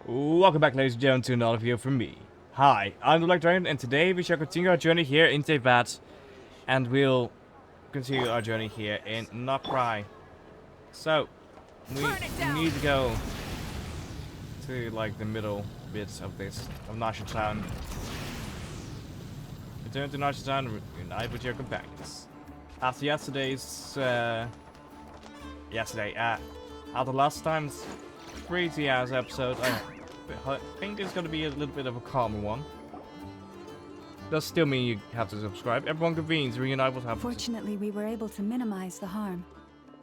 Welcome back, ladies and gentlemen, to another video from me. Hi, I'm the Black Dragon, and today we shall continue our journey here in Teyvat, and we'll continue our journey here in Krai. So, we need to go to like the middle bits of this Nasha Town. Return to Nasha Town and unite with your companions. After yesterday's after last time's crazy ass episode, I think it's gonna be a little bit of a calmer one. Does still mean you have to subscribe. Everyone convenes, reunite what happened. Fortunately, we were able to minimize the harm.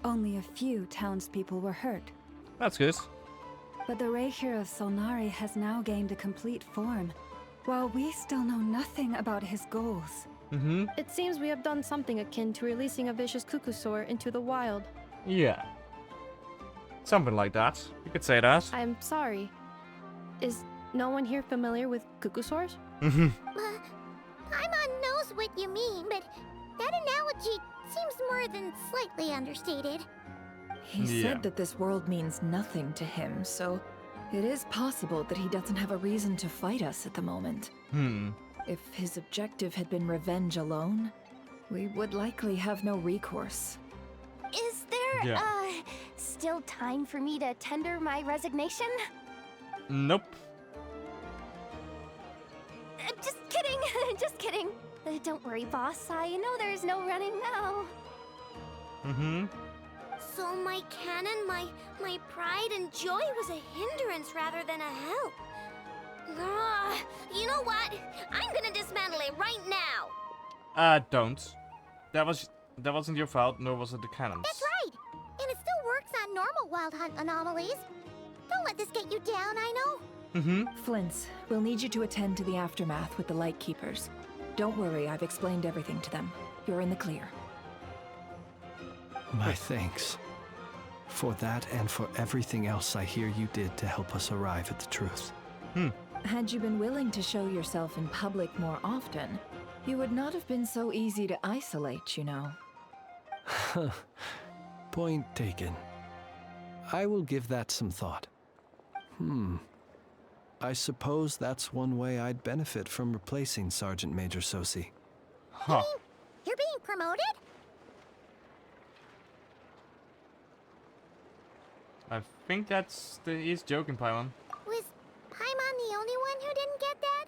Only a few townspeople were hurt. That's good. But the Raihir of Solnari has now gained a complete form, while we still know nothing about his goals. It seems we have done something akin to releasing a vicious cuckoosaur into the wild. Yeah. Something like that. You could say that. I'm sorry. Is no one here familiar with cuckoosaurs? Paimon knows what you mean, but that analogy seems more than slightly understated. He said that this world means nothing to him, so it is possible that he doesn't have a reason to fight us at the moment. If his objective had been revenge alone, we would likely have no recourse. Is there, still time for me to tender my resignation? Nope. Just kidding, just kidding. Don't worry, boss. I know there's no running now. So my cannon, my pride and joy was a hindrance rather than a help. You know what? I'm gonna dismantle it right now. Don't. That wasn't your fault, nor was it the cannons. That's right. And it still works on normal wild hunt anomalies. Don't let this get you down, I know. Flints, we'll need you to attend to the aftermath with the Lightkeepers. Don't worry, I've explained everything to them. You're in the clear. My thanks. For that and for everything else I hear you did to help us arrive at the truth. Had you been willing to show yourself in public more often, you would not have been so easy to isolate, you know. Point taken. I will give that some thought. I suppose that's one way I'd benefit from replacing Sergeant Major Sosi. Huh. You're being promoted? I think he's joking, Paimon. Was Paimon the only one who didn't get that?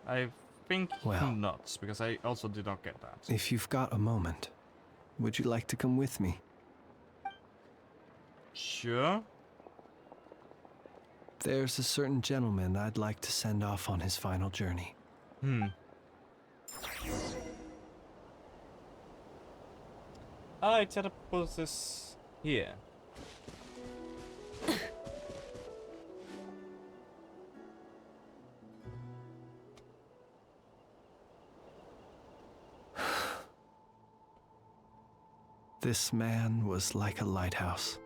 I think Well. not, because I also did not get that. If you've got a moment, would you like to come with me? Sure. There's a certain gentleman I'd like to send off on his final journey. I teleport this here. This man was like a lighthouse.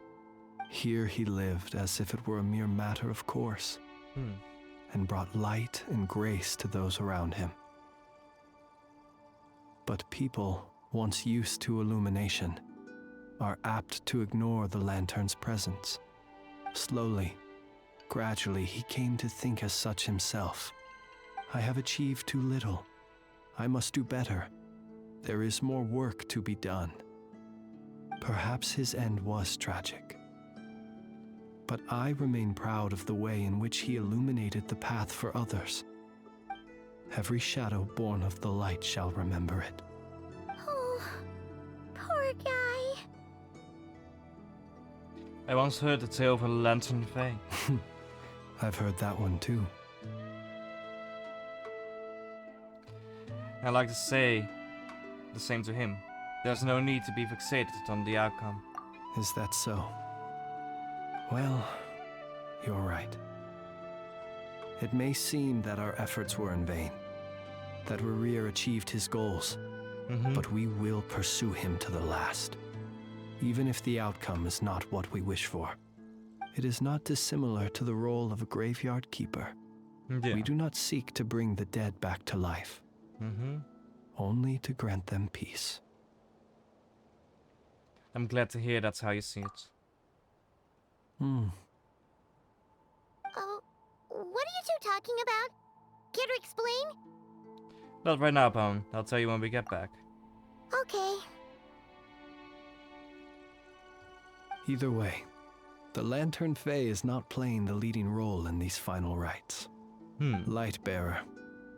Here he lived as if it were a mere matter of course, and brought light and grace to those around him. But people, once used to illumination, are apt to ignore the lantern's presence. Slowly, gradually, he came to think as such himself. I have achieved too little. I must do better. There is more work to be done. Perhaps his end was tragic. But I remain proud of the way in which he illuminated the path for others. Every shadow born of the light shall remember it. Oh, poor guy. I once heard the tale of a lantern fae. I've heard that one too. I like to say the same to him. There's no need to be fixated on the outcome. Is that so? Well, you're right. It may seem that our efforts were in vain, that Rarir achieved his goals, but we will pursue him to the last, even if the outcome is not what we wish for. It is not dissimilar to the role of a graveyard keeper. Yeah. We do not seek to bring the dead back to life, only to grant them peace. I'm glad to hear that's how you see it. Oh, what are you two talking about? Care to explain? Not right now, Pone. I'll tell you when we get back. Okay. Either way, the Lantern Fae is not playing the leading role in these final rites. Lightbearer,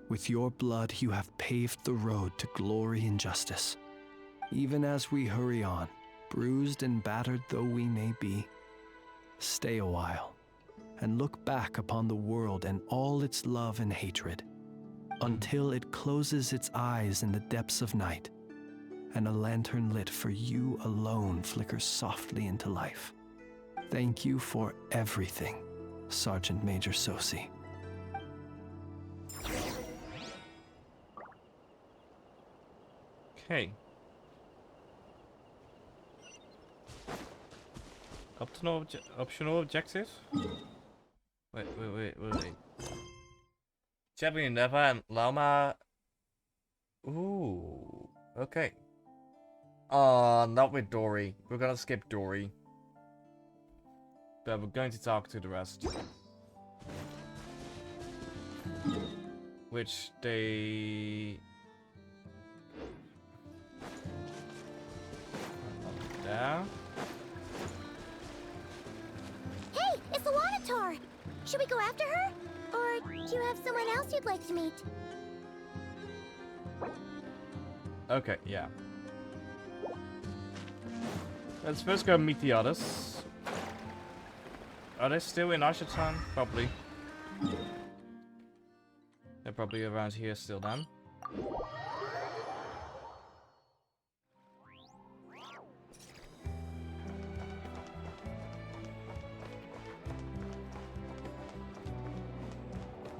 with your blood you have paved the road to glory and justice. Even as we hurry on, bruised and battered though we may be, stay a while and look back upon the world and all its love and hatred, until it closes its eyes in the depths of night, and a lantern lit for you alone flickers softly into life. Thank you for everything, Sergeant Major Sosi. Okay. Optional objective? Wait. Champion Neva and Lauma. Ooh. Okay. Not with Dory. We're gonna skip Dory. But we're going to talk to the rest. Which they... There. Hey, it's the Wanator! Should we go after her? Or do you have someone else you'd like to meet? Okay, yeah. Let's first go meet the others. Are they still in Ashatan? Probably. They're probably around here still then.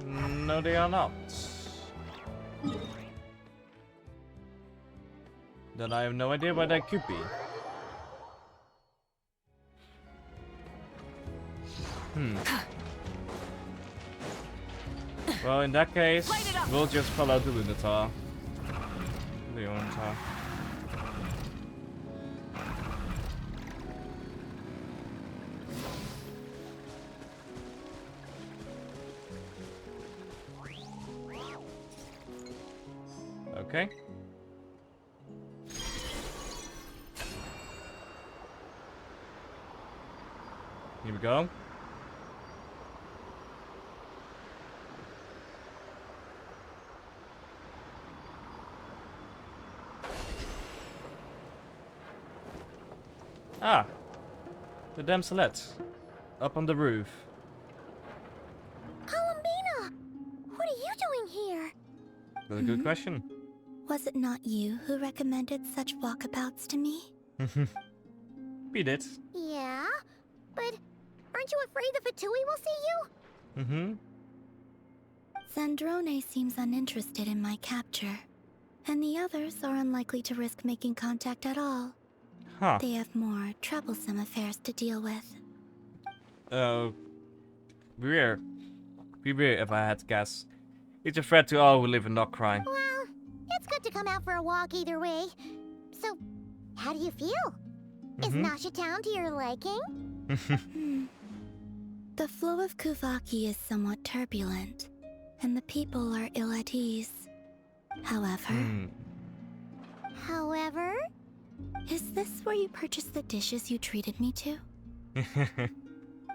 No, they are not. Then I have no idea where they could be. Well, in that case, we'll just follow the Lunatar. The Lunatar. Okay. Here we go. Ah, the damselette up on the roof. Columbina! What are you doing here? Really good question. Was it not you who recommended such walkabouts to me? We did. Yeah, but aren't you afraid the Fatui will see you? Zandrone seems uninterested in my capture, and the others are unlikely to risk making contact at all. Huh. They have more troublesome affairs to deal with. Weird. Be weird if I had to guess. It's a threat to all who live in Krai. Well, it's good to come out for a walk either way. So, how do you feel? Is Nasha Town to your liking? The flow of Kuvaki is somewhat turbulent, and the people are ill at ease. However... However? Is this where you purchased the dishes you treated me to? Are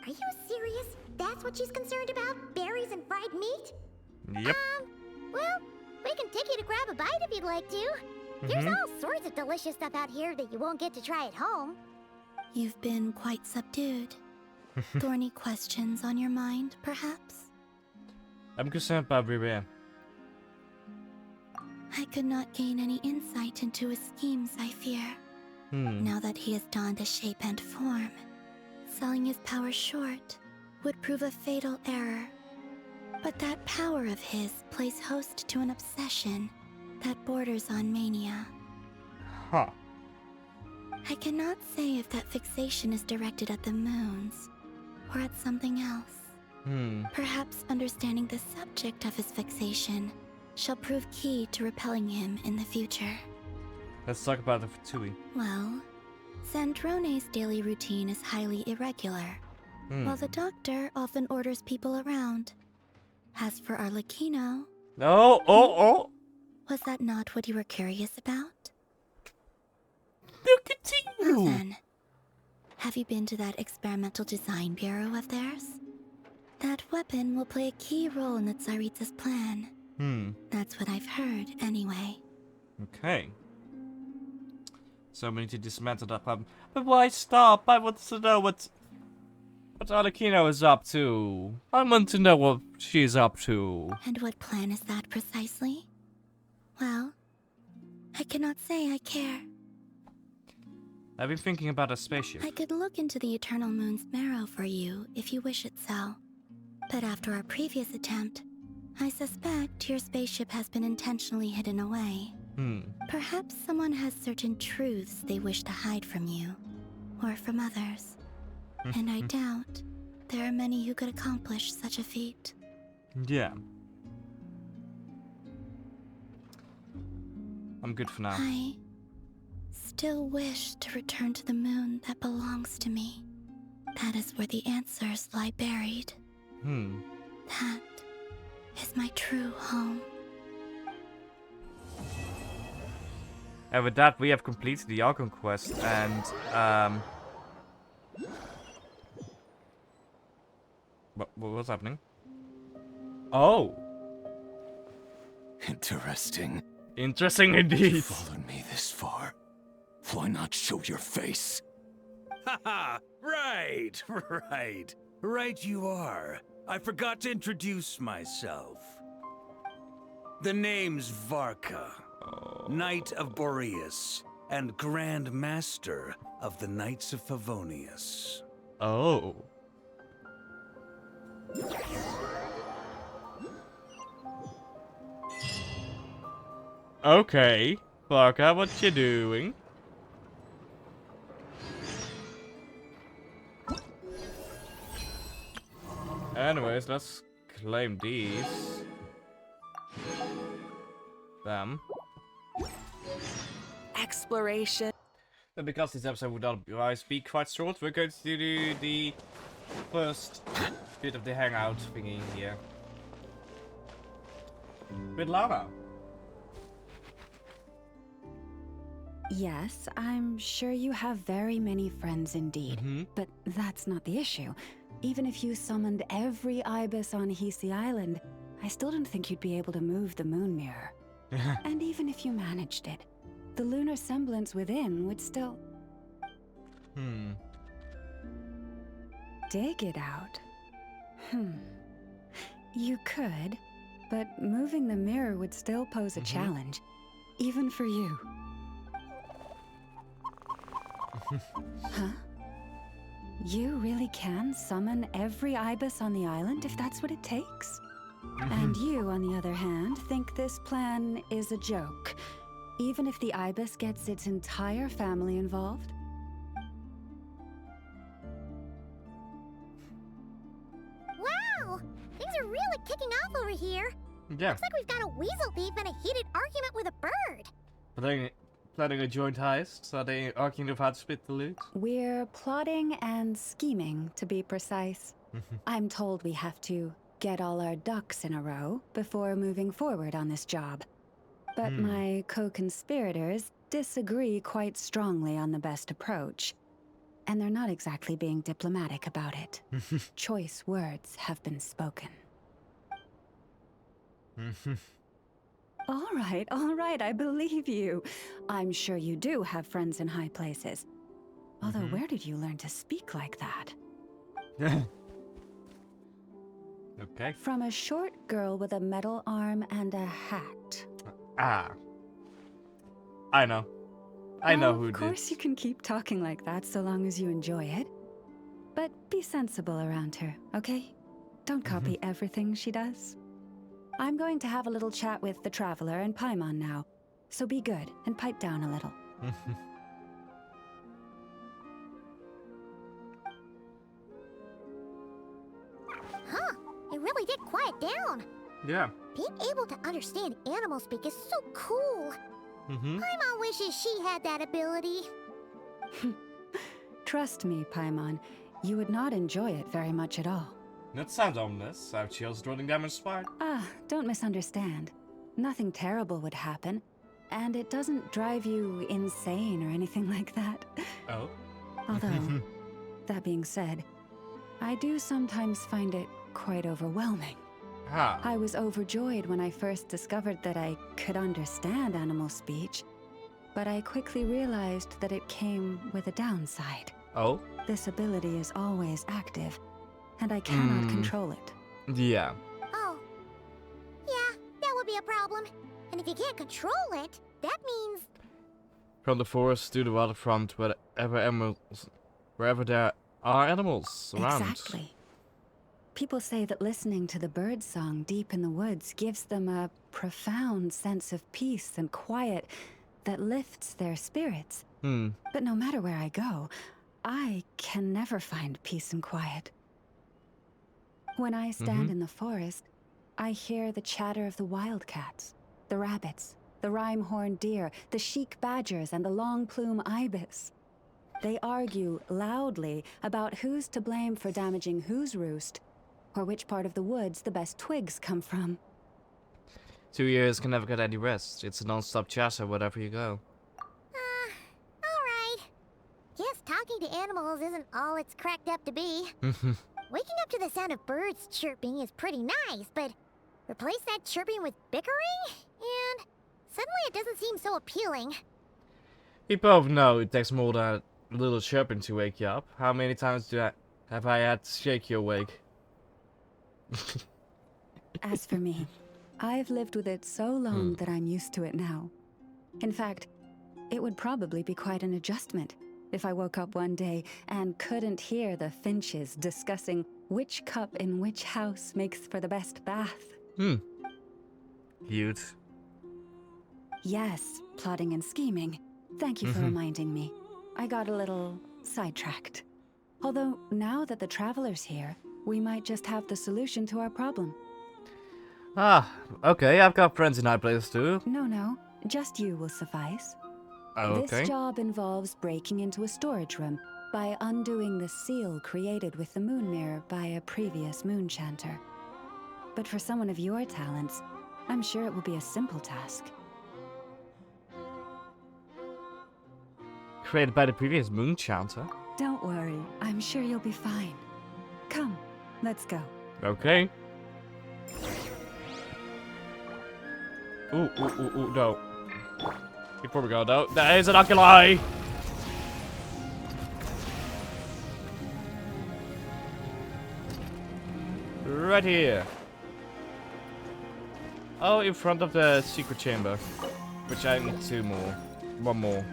you serious? That's what she's concerned about? Berries and fried meat? Yep. Well, we can take you to grab a bite if you'd like to. There's all sorts of delicious stuff out here that you won't get to try at home. You've been quite subdued. Thorny questions on your mind, perhaps? I'm concerned about Rivia. I could not gain any insight into his schemes, I fear. Now that he has donned a shape and form, selling his power short would prove a fatal error. But that power of his plays host to an obsession that borders on mania. Huh. I cannot say if that fixation is directed at the moons or at something else. Perhaps understanding the subject of his fixation shall prove key to repelling him in the future. Let's talk about the Fatui. Well, Zandrone's daily routine is highly irregular, while the doctor often orders people around. As for Arlecchino... Oh! Was that not what you were curious about? No, continue! Well then, have you been to that experimental design bureau of theirs? That weapon will play a key role in the Tsaritsa's plan. That's what I've heard, anyway. Okay. So we need to dismantle that weapon. But why stop? I want to know what Arlecchino is up to. I want to know what she's up to. And what plan is that precisely? Well, I cannot say I care. I've been thinking about a spaceship. I could look into the Eternal Moon's marrow for you if you wish it so. But after our previous attempt, I suspect your spaceship has been intentionally hidden away. Perhaps someone has certain truths they wish to hide from you, or from others. And I doubt there are many who could accomplish such a feat. Yeah. I'm good for now. I still wish to return to the moon that belongs to me. That is where the answers lie buried. That is my true home. And with that, we have completed the Archon quest, and what's happening? Oh, Interesting. interesting You indeed. followed me this far. Why not show your face? Haha! Right you are. I forgot to introduce myself. The name's Varka, Knight of Boreas, and Grand Master of the Knights of Favonius. Oh. Okay, Barker, what you doing? Anyways, let's claim these. Bam. Exploration. And because this episode would otherwise be quite short, we're going to do the first bit of the hangout thingy here. With Lara. Yes, I'm sure you have very many friends indeed. But that's not the issue. Even if you summoned every ibis on Hisi Island, I still don't think you'd be able to move the moon mirror. And even if you managed it, the lunar semblance within would still... Dig it out? You could, but moving the mirror would still pose a challenge, even for you. Huh? You really can summon every ibis on the island if that's what it takes? And you, on the other hand, think this plan is a joke, even if the ibis gets its entire family involved? Wow! Things are really kicking off over here. Yeah. Looks like we've got a weasel thief and a heated argument with a bird. Planning a joint heist? Are they arguing about how to split the loot? We're plotting and scheming, to be precise. I'm told we have to get all our ducks in a row before moving forward on this job. But my co-conspirators disagree quite strongly on the best approach. And they're not exactly being diplomatic about it. Choice words have been spoken. All right, I believe you. I'm sure you do have friends in high places. Although, where did you learn to speak like that? Okay. From a short girl with a metal arm and a hat. Ah. I know. I know who Of course you can keep talking like that so long as you enjoy it. But be sensible around her, okay? Don't copy everything she does. I'm going to have a little chat with the Traveler and Paimon now. So be good and pipe down a little. Huh, it really did quiet down. Yeah. Being able to understand animal speak is so cool. Paimon wishes she had that ability. Trust me, Paimon. you would not enjoy it very much at all. That sounds ominous. I have chills running down my spine. Don't misunderstand. Nothing terrible would happen, and it doesn't drive you insane or anything like that. Oh? Although, that being said, I do sometimes find it quite overwhelming. I was overjoyed when I first discovered that I could understand animal speech, but I quickly realized that it came with a downside. Oh? This ability is always active, and I cannot control it. Yeah. Oh. Yeah, that would be a problem. And if you can't control it, that means... From the forest to the waterfront, wherever there are animals around. Exactly. People say that listening to the bird song deep in the woods gives them a profound sense of peace and quiet that lifts their spirits. But no matter where I go, I can never find peace and quiet. When I stand in the forest, I hear the chatter of the wildcats, the rabbits, the rhyme-horned deer, the chic badgers, and the long-plume ibis. They argue loudly about who's to blame for damaging whose roost, or which part of the woods the best twigs come from. 2 years can never get any rest. It's a non-stop chatter wherever you go. Alright. Guess talking to animals isn't all it's cracked up to be. Waking up to the sound of birds chirping is pretty nice, but replace that chirping with bickering? And suddenly it doesn't seem so appealing. We both know it takes more than a little chirping to wake you up. How many times have I had to shake you awake? As for me, I've lived with it so long that I'm used to it now. In fact, it would probably be quite an adjustment if I woke up one day and couldn't hear the finches discussing which cup in which house makes for the best bath. Cute. Yes, plotting and scheming. Thank you for reminding me. I got a little sidetracked. Although, now that the traveler's here, we might just have the solution to our problem. Okay, I've got friends in high places too. No, just you will suffice. Okay. This job involves breaking into a storage room by undoing the seal created with the moon mirror by a previous moon chanter. But for someone of your talents, I'm sure it will be a simple task. Created by the previous moon chanter? Don't worry, I'm sure you'll be fine. Come, let's go. Okay. Ooh, no. Before we go, no, that is an oculi! Right here. Oh, in front of the secret chamber. Which I need two more. One more.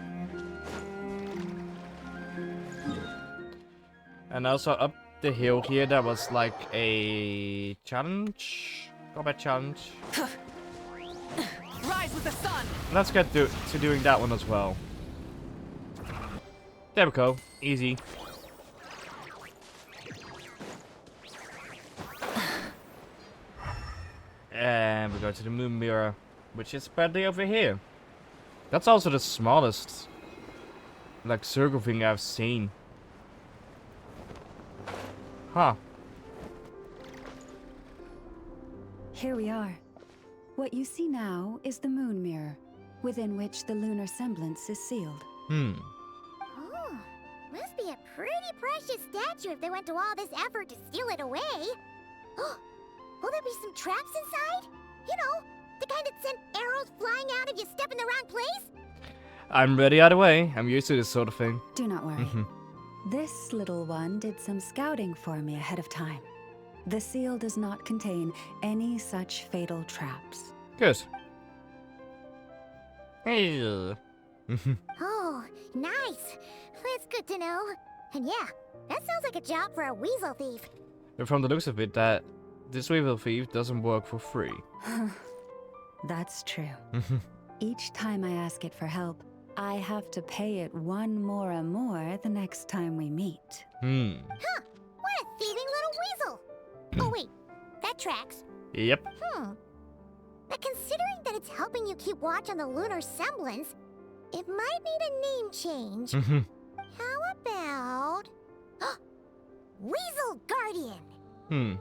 And also up the hill here, there was like a challenge? Combat challenge. Rise with the sun. Let's get to doing that one as well. There we go. Easy. And we go to the moon mirror, which is apparently over here. That's also the smallest, like, circle thing I've seen. Huh. Here we are. What you see now is the moon mirror, within which the lunar semblance is sealed. Oh, must be a pretty precious statue if they went to all this effort to steal it away. Will there be some traps inside? You know, the kind that send arrows flying out if you step in the wrong place? I'm ready either way. I'm used to this sort of thing. Do not worry. This little one did some scouting for me ahead of time. The seal does not contain any such fatal traps. Good. Hey. Oh, nice. That's good to know. And yeah, that sounds like a job for a weasel thief. But from the looks of it, that this weevil thief doesn't work for free. That's true. Each time I ask it for help, I have to pay it one more the next time we meet. Huh, what a thieving little weasel. Oh wait, that tracks. Yep. But considering that it's helping you keep watch on the lunar semblance, it might need a name change. How about... Weasel Guardian. Can't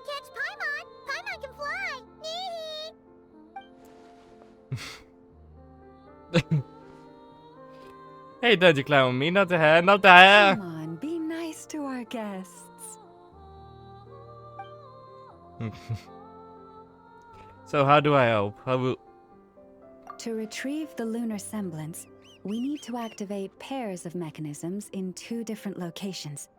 catch Paimon. Paimon can fly. Hey, don't you clown me, not the hair, not the hair. Come on, be nice to our guests. So how do I help? How will... To retrieve the lunar semblance, we need to activate pairs of mechanisms in 2 different locations.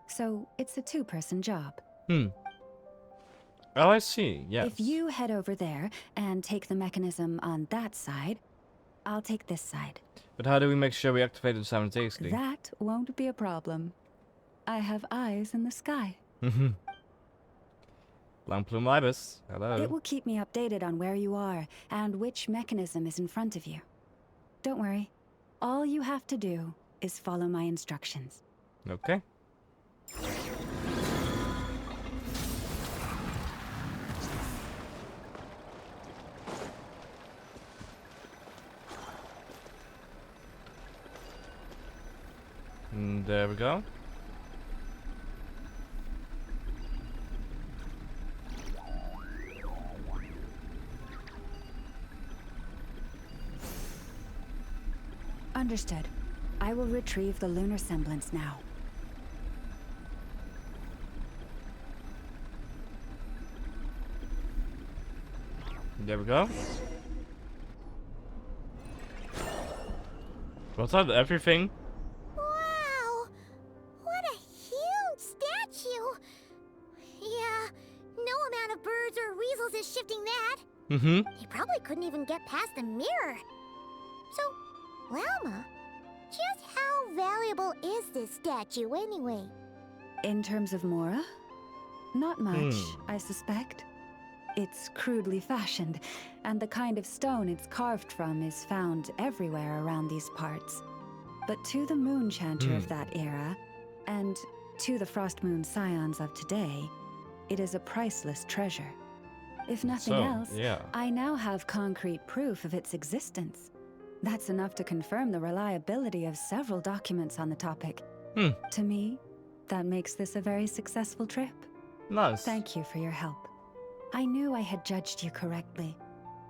So it's a 2-person job. Oh, I see, yes. If you head over there and take the mechanism on that side, I'll take this side. But how do we make sure we activate them simultaneously? That won't be a problem. I have eyes in the sky. Langplum ibis. Hello. It will keep me updated on where you are and which mechanism is in front of you. Don't worry. All you have to do is follow my instructions. Okay. And there we go. Understood. I will retrieve the lunar semblance now. There we go. Was that everything? Wow! What a huge statue! Yeah, no amount of birds or weasels is shifting that. He probably couldn't even get past the mirror. So, Lalma, just how valuable is this statue anyway? In terms of Mora? Not much, I suspect. It's crudely fashioned, and the kind of stone it's carved from is found everywhere around these parts. But to the Moon Chanter of that era, and to the Frost Moon Scions of today, it is a priceless treasure. If nothing else, I now have concrete proof of its existence. That's enough to confirm the reliability of several documents on the topic. To me, that makes this a very successful trip. Nice. Thank you for your help. I knew I had judged you correctly.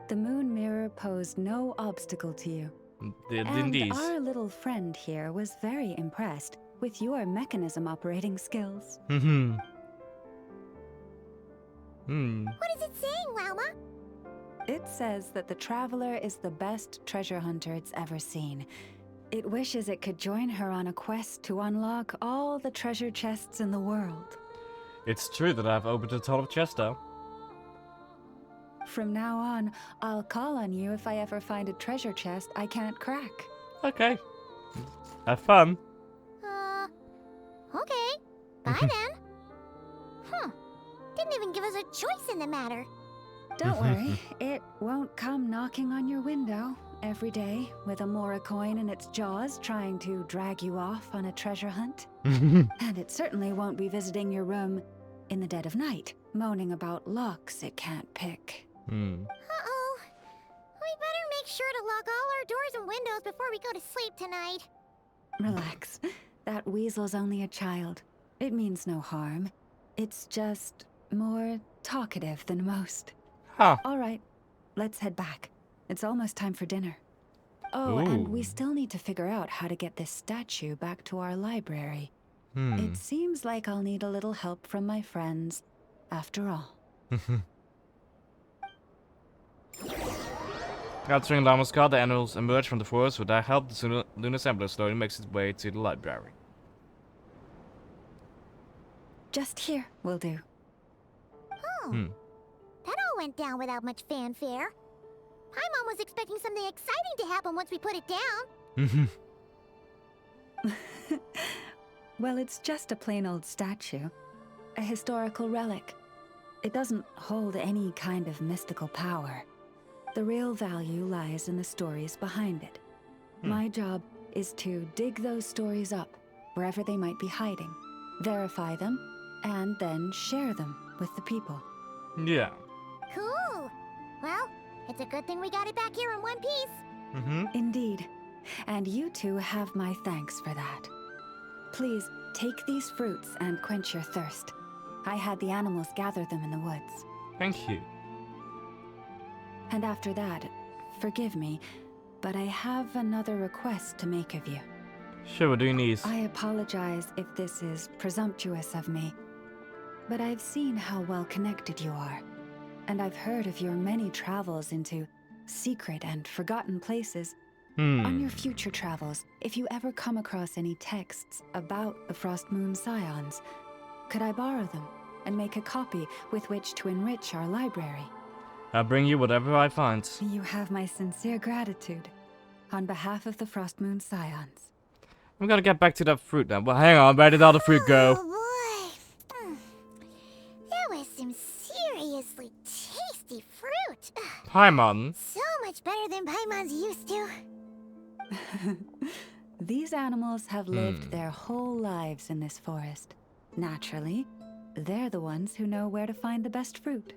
The moon mirror posed no obstacle to you. And our little friend here was very impressed with your mechanism operating skills. What is it saying, Lalma? It says that the Traveler is the best treasure hunter it's ever seen. It wishes it could join her on a quest to unlock all the treasure chests in the world. It's true that I've opened a ton of chests though. From now on, I'll call on you if I ever find a treasure chest I can't crack. Okay. Have fun. Okay. Bye then. Didn't even give us a choice in the matter. Don't worry, it won't come knocking on your window every day with a Mora coin in its jaws trying to drag you off on a treasure hunt. And it certainly won't be visiting your room in the dead of night, moaning about locks it can't pick. Uh-oh. We better make sure to lock all our doors and windows before we go to sleep tonight. Relax. That weasel's only a child. It means no harm. It's just more talkative than most. All right, let's head back. It's almost time for dinner. Oh, and we still need to figure out how to get this statue back to our library. It seems like I'll need a little help from my friends, after all. Capturing Llama's car, the animals emerge from the forest. With their help, the lunar assembler slowly makes its way to the library. Just here will do. That all went down without much fanfare. Paimon was expecting something exciting to happen once we put it down. Well, it's just a plain old statue. A historical relic. It doesn't hold any kind of mystical power. The real value lies in the stories behind it. My job is to dig those stories up, wherever they might be hiding, verify them, and then share them with the people. Yeah. Cool. Well, It's a good thing we got it back here in one piece. Indeed. And you two have my thanks for that. Please, take these fruits and quench your thirst. I had the animals gather them in the woods. Thank you. And after that, forgive me, but I have another request to make of you. Sure, what do you need? I apologize if this is presumptuous of me, but I've seen how well connected you are, and I've heard of your many travels into secret and forgotten places. On your future travels, if you ever come across any texts about the Frost Moon Scions, could I borrow them and make a copy with which to enrich our library? I'll bring you whatever I find. You have my sincere gratitude on behalf of the Frost Moon Scions. I'm gonna get back to that fruit now. Well, hang on, where did all the fruit go? Oh boy. That was some seriously tasty fruit. Paimon. So much better than Paimon's used to. These animals have lived their whole lives in this forest. Naturally, they're the ones who know where to find the best fruit.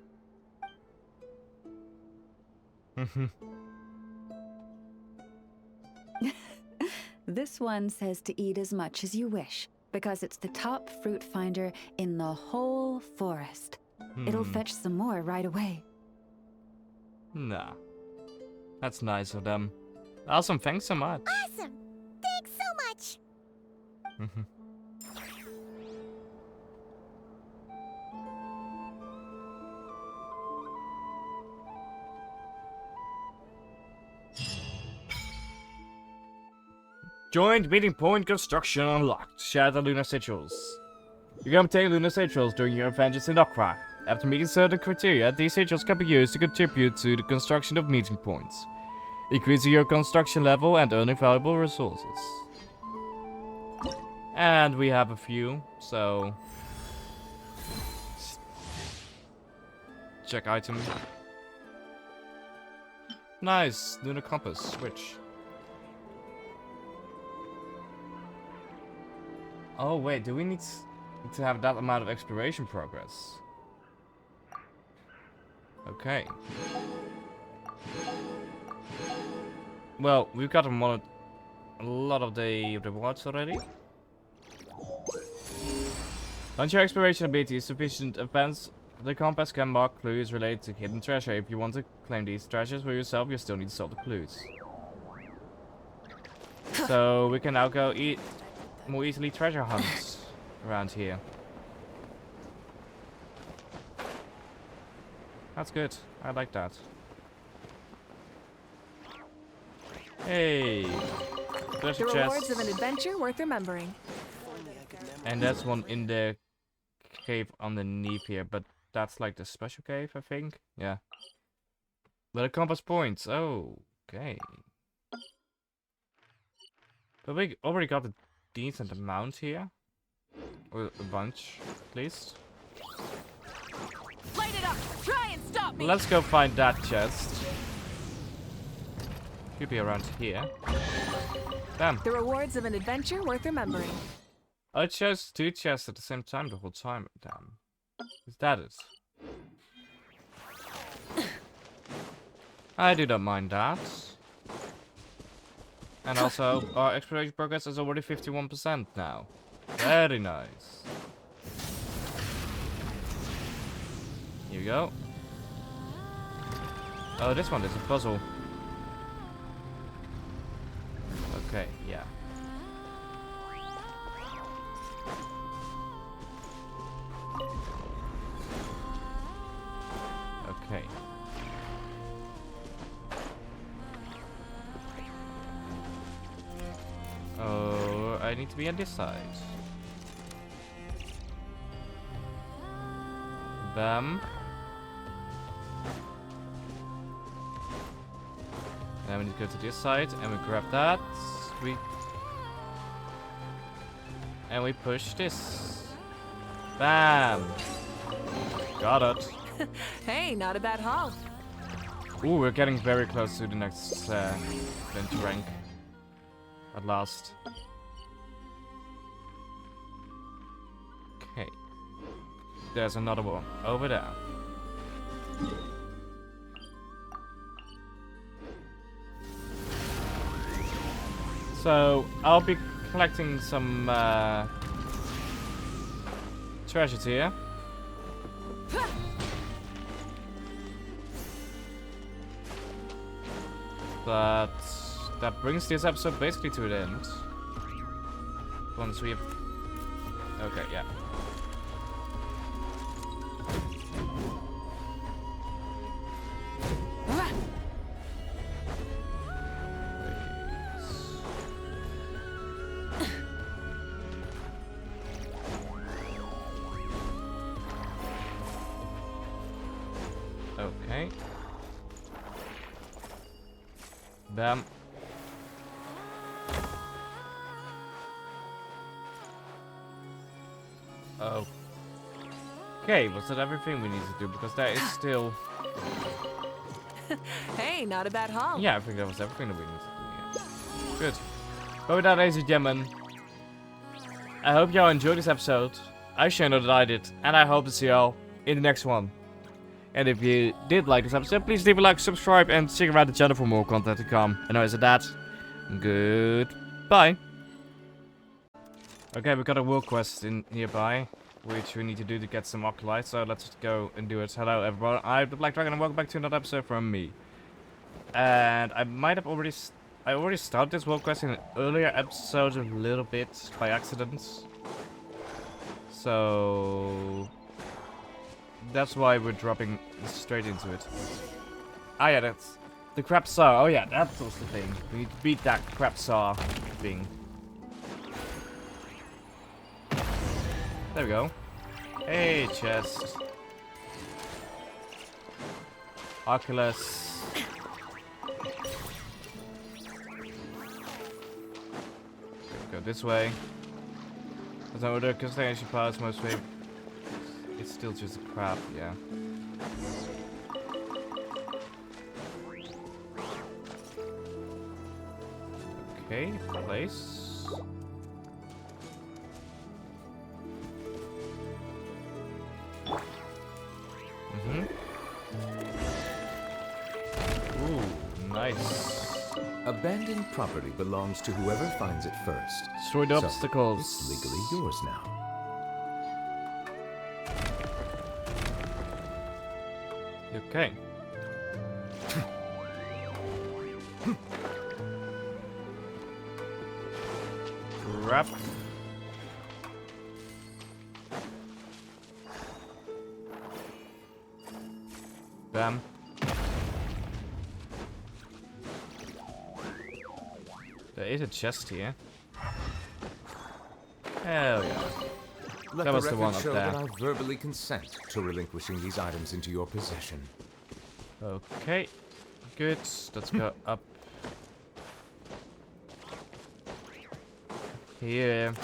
This one says to eat as much as you wish, because it's the top fruit finder in the whole forest. It'll fetch some more right away. Nah. That's nice of them. Awesome, thanks so much. Awesome! Thanks so much! Joint meeting point construction unlocked. Share the lunar sigils. You can obtain lunar sigils during your adventures in Krai. After meeting certain criteria, these sigils can be used to contribute to the construction of meeting points, increasing your construction level and earning valuable resources. And we have a few, so check item. Nice, lunar compass, switch. Oh wait, do we need to have that amount of exploration progress? Okay. Well, we've got a lot of the rewards already. Once your exploration ability is sufficient advanced, the compass can mark clues related to hidden treasure. If you want to claim these treasures for yourself, you still need to solve the clues. So we can now go more easily treasure hunts around here. That's good. I like that. Hey, treasure The chest. rewards of an adventure worth remembering. And that's one in the cave underneath here, but that's like the special cave, I think. Yeah. But a compass points. Oh, okay. But we already got a decent amount here, or a bunch, at least. Light it up! Try and stop me! Let's go find that chest. Should be around here. Damn. The rewards of an adventure worth remembering. I chose 2 chests at the same time the whole time. Damn. Is that it? I do not mind that. And also, our exploration progress is already 51% now. Very nice. Here we go. Oh, this one is a puzzle. Okay, yeah. Okay. Oh, I need to be on this side. Bam. Then we need to go to this side and we grab that. And we push this. Bam. Got it. Hey, not a bad haul. Ooh, we're getting very close to the next adventure rank. At last. Okay. There's another one over there. So I'll be collecting some treasures here. But that brings this episode basically to an end. Once we have... Okay, yeah. Okay. Bam. Okay, was that everything we need to do? Because there is still... Hey, not a bad haul. Yeah, I think that was everything that we need to do, yeah. Good. But with that, ladies and gentlemen, I hope y'all enjoyed this episode. I sure know that I did. And I hope to see y'all in the next one. And if you did like this episode, please leave a like, subscribe, and stick around the channel for more content to come. And other than that, goodbye. Okay, we got a world quest in nearby, which we need to do to get some Oculi, so let's go and do it. Hello everyone, I'm the Black Dragon and welcome back to another episode from me. And I might have already... I already started this world quest in an earlier episode a little bit by accident. So... that's why we're dropping straight into it. Ah yeah, that's... the crab saw. Oh yeah, that was the thing. We need to beat that crab saw thing. There we go. Hey, chest. Oculus. Go this way. There's no other constellation parts, most way. It's still just a crab, yeah. Okay, place. Ooh, nice. Abandoned property belongs to whoever finds it first. Destroy the obstacles. It's legally yours now. Okay. Crap. Bam. There is a chest here. Hell yeah. Let that was the one record up show there. that I verbally consent to relinquishing these items into your possession. Okay. Good. Let's go up. Here.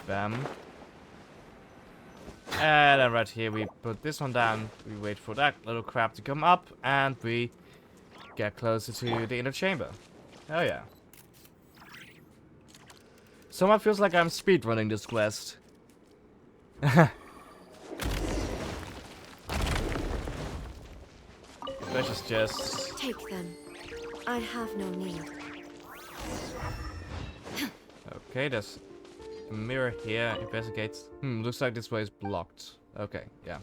Bam. And then right here we put this one down. We wait for that little crab to come up and we get closer to the inner chamber. Oh yeah. Someone feels like I'm speedrunning this quest. Precious chests. Take them. I have no need. Okay, there's a mirror here. Investigate. Looks like this way is blocked. Okay, yeah.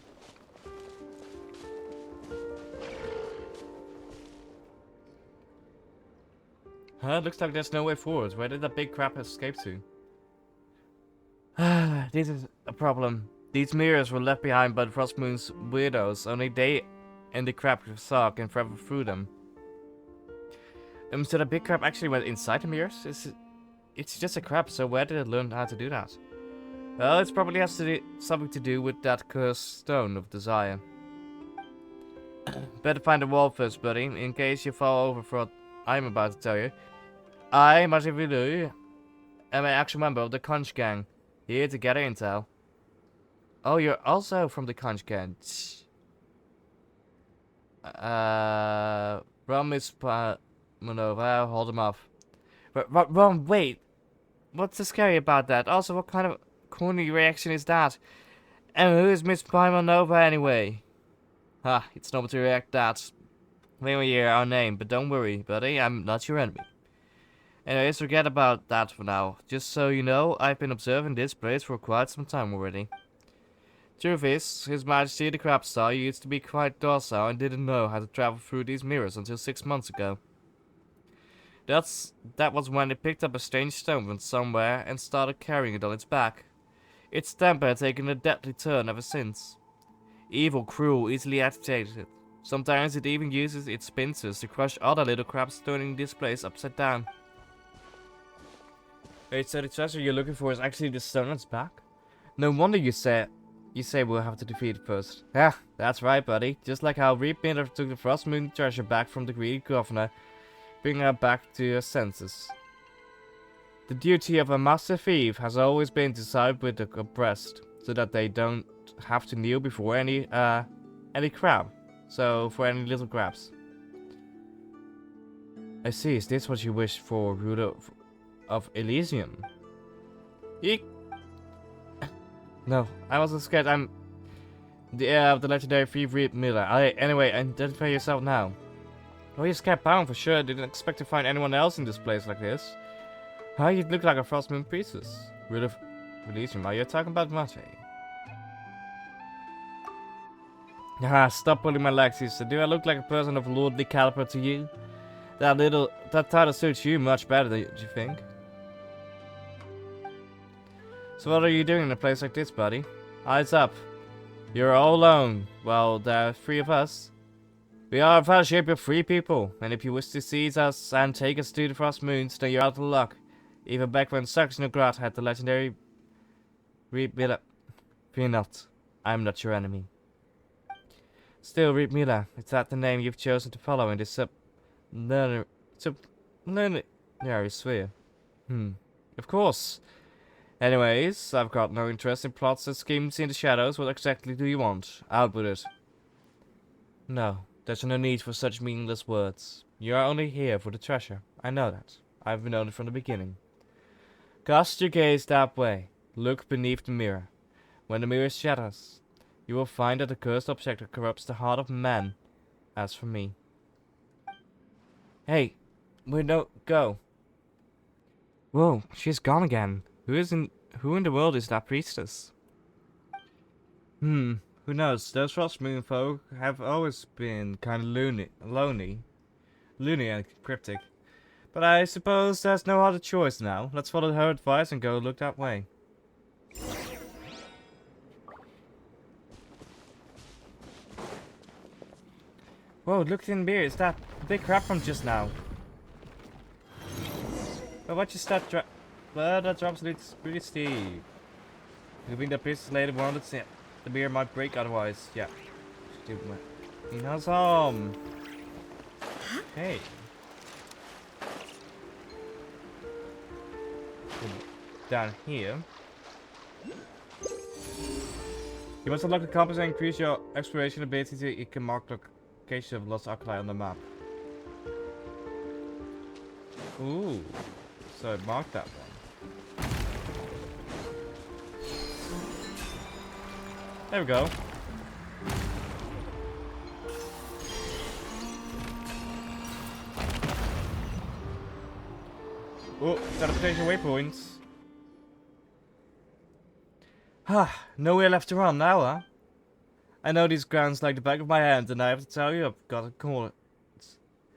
Huh? Looks like there's no way forward. Where did that big crab escape to? This is a problem. These mirrors were left behind by the Frostmoon's weirdos. Only they and the crab saw can travel through them. So the big crab actually went inside the mirrors? It's just a crab, so where did it learn how to do that? Well, it probably has something to do with that cursed stone of desire. Better find the wall first, buddy, in case you fall over for what I'm about to tell you. I, Majivilu, am an actual member of the Conch Gang, here to gather intel. Oh, you're also from the Conch Gang. Ron is Manova, hold him off. Ron, wait. What's so scary about that? Also, what kind of corny reaction is that? And who is Miss Primal Nova anyway? Ha, it's normal to react that. When we hear our name, but don't worry, buddy, I'm not your enemy. Anyways, forget about that for now. Just so you know, I've been observing this place for quite some time already. Truth is, His Majesty the Crab Star used to be quite docile and didn't know how to travel through these mirrors until 6 months ago. That was when it picked up a strange stone from somewhere and started carrying it on its back. Its temper had taken a deadly turn ever since. Evil, cruel, easily agitated. Sometimes it even uses its pincers to crush other little crabs, turning this place upside down. Wait, so the treasure you're looking for is actually the stone on its back? No wonder you say we'll have to defeat it first. Yeah, that's right, buddy. Just like how Reed Binder took the Frost Moon treasure back from the greedy governor, bringing her back to her senses. The duty of a master thief has always been to side with the oppressed, so that they don't have to kneel before any crab. So, for any little crabs. I see, is this what you wish for, Root of Elysium? Eek! No, I wasn't scared. I'm the legendary thief Reed Miller. Anyway, identify yourself now. Oh, you're scared bound for sure. Didn't expect to find anyone else in this place like this. How you look like a Frostmoon priestess. Root of Elysium. Are you talking about Mate? Ah, stop pulling my legs, sister. Do I look like a person of lordly caliber to you? That title suits you much better, don't you think? So what are you doing in a place like this, buddy? Eyes up. You're all alone. Well, there are 3 of us. We are a fellowship of 3 people, and if you wish to seize us and take us to the Frost Moons, then you're out of luck. Even back when Saxonograd had the legendary Reed Miller. Fear not. I'm not your enemy. Still, Reed Miller, is that the name you've chosen to follow in this sublunar sphere? Of course. Anyways, I've got no interest in plots and schemes in the shadows. What exactly do you want? Out with it. No, there's no need for such meaningless words. You are only here for the treasure. I know that. I've known it from the beginning. Cast your gaze that way. Look beneath the mirror. When the mirror shatters, you will find that the cursed object that corrupts the heart of man. As for me. Hey, where no go? Whoa, she's gone again. Who in the world is that priestess? Who knows? Those Frost Moon folk have always been kind of loony and cryptic. But I suppose there's no other choice now. Let's follow her advice and go look that way. Whoa, look in the mirror. It's that big crab from just now. But what just that drop? Well, that drop's pretty steep. Moving the pieces later wanted the mirror might break otherwise. Yeah. Stupid. Awesome. Hey. Down here. You must unlock the compass and increase your exploration ability so you can mark the location of lost alkali on the map. Ooh. So I marked that one. There we go. Oh, teleportation waypoints. Nowhere left to run now, huh? I know these grounds like the back of my hand, and I have to tell you, I've got to call it.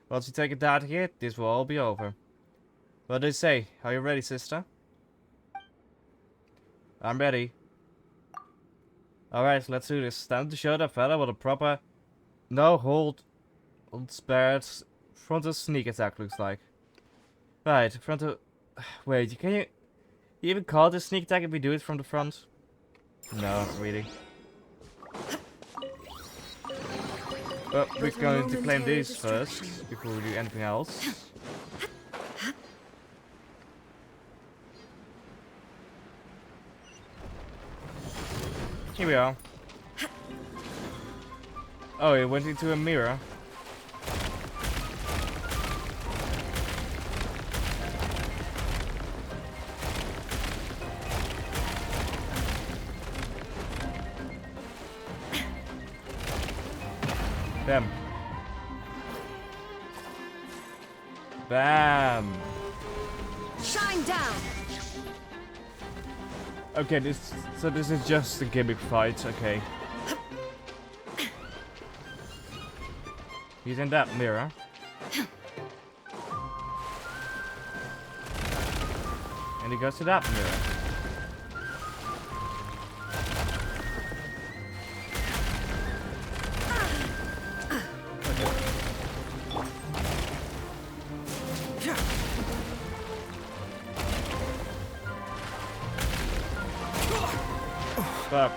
Once you take it down here, this will all be over. What do they say? Are you ready, sister? I'm ready. Alright, let's do this. Time to show that fella what a proper hold spared frontal sneak attack looks like. Right, frontal... Wait, can you even call this sneak attack if we do it from the front? No, not really. But we're going to claim these first, before we do anything else. Here we are. Oh, it went into a mirror. Bam. Bam. Shine down. Okay, this is just a gimmick fight. Okay. He's in that mirror. And he goes to that mirror. Fuck.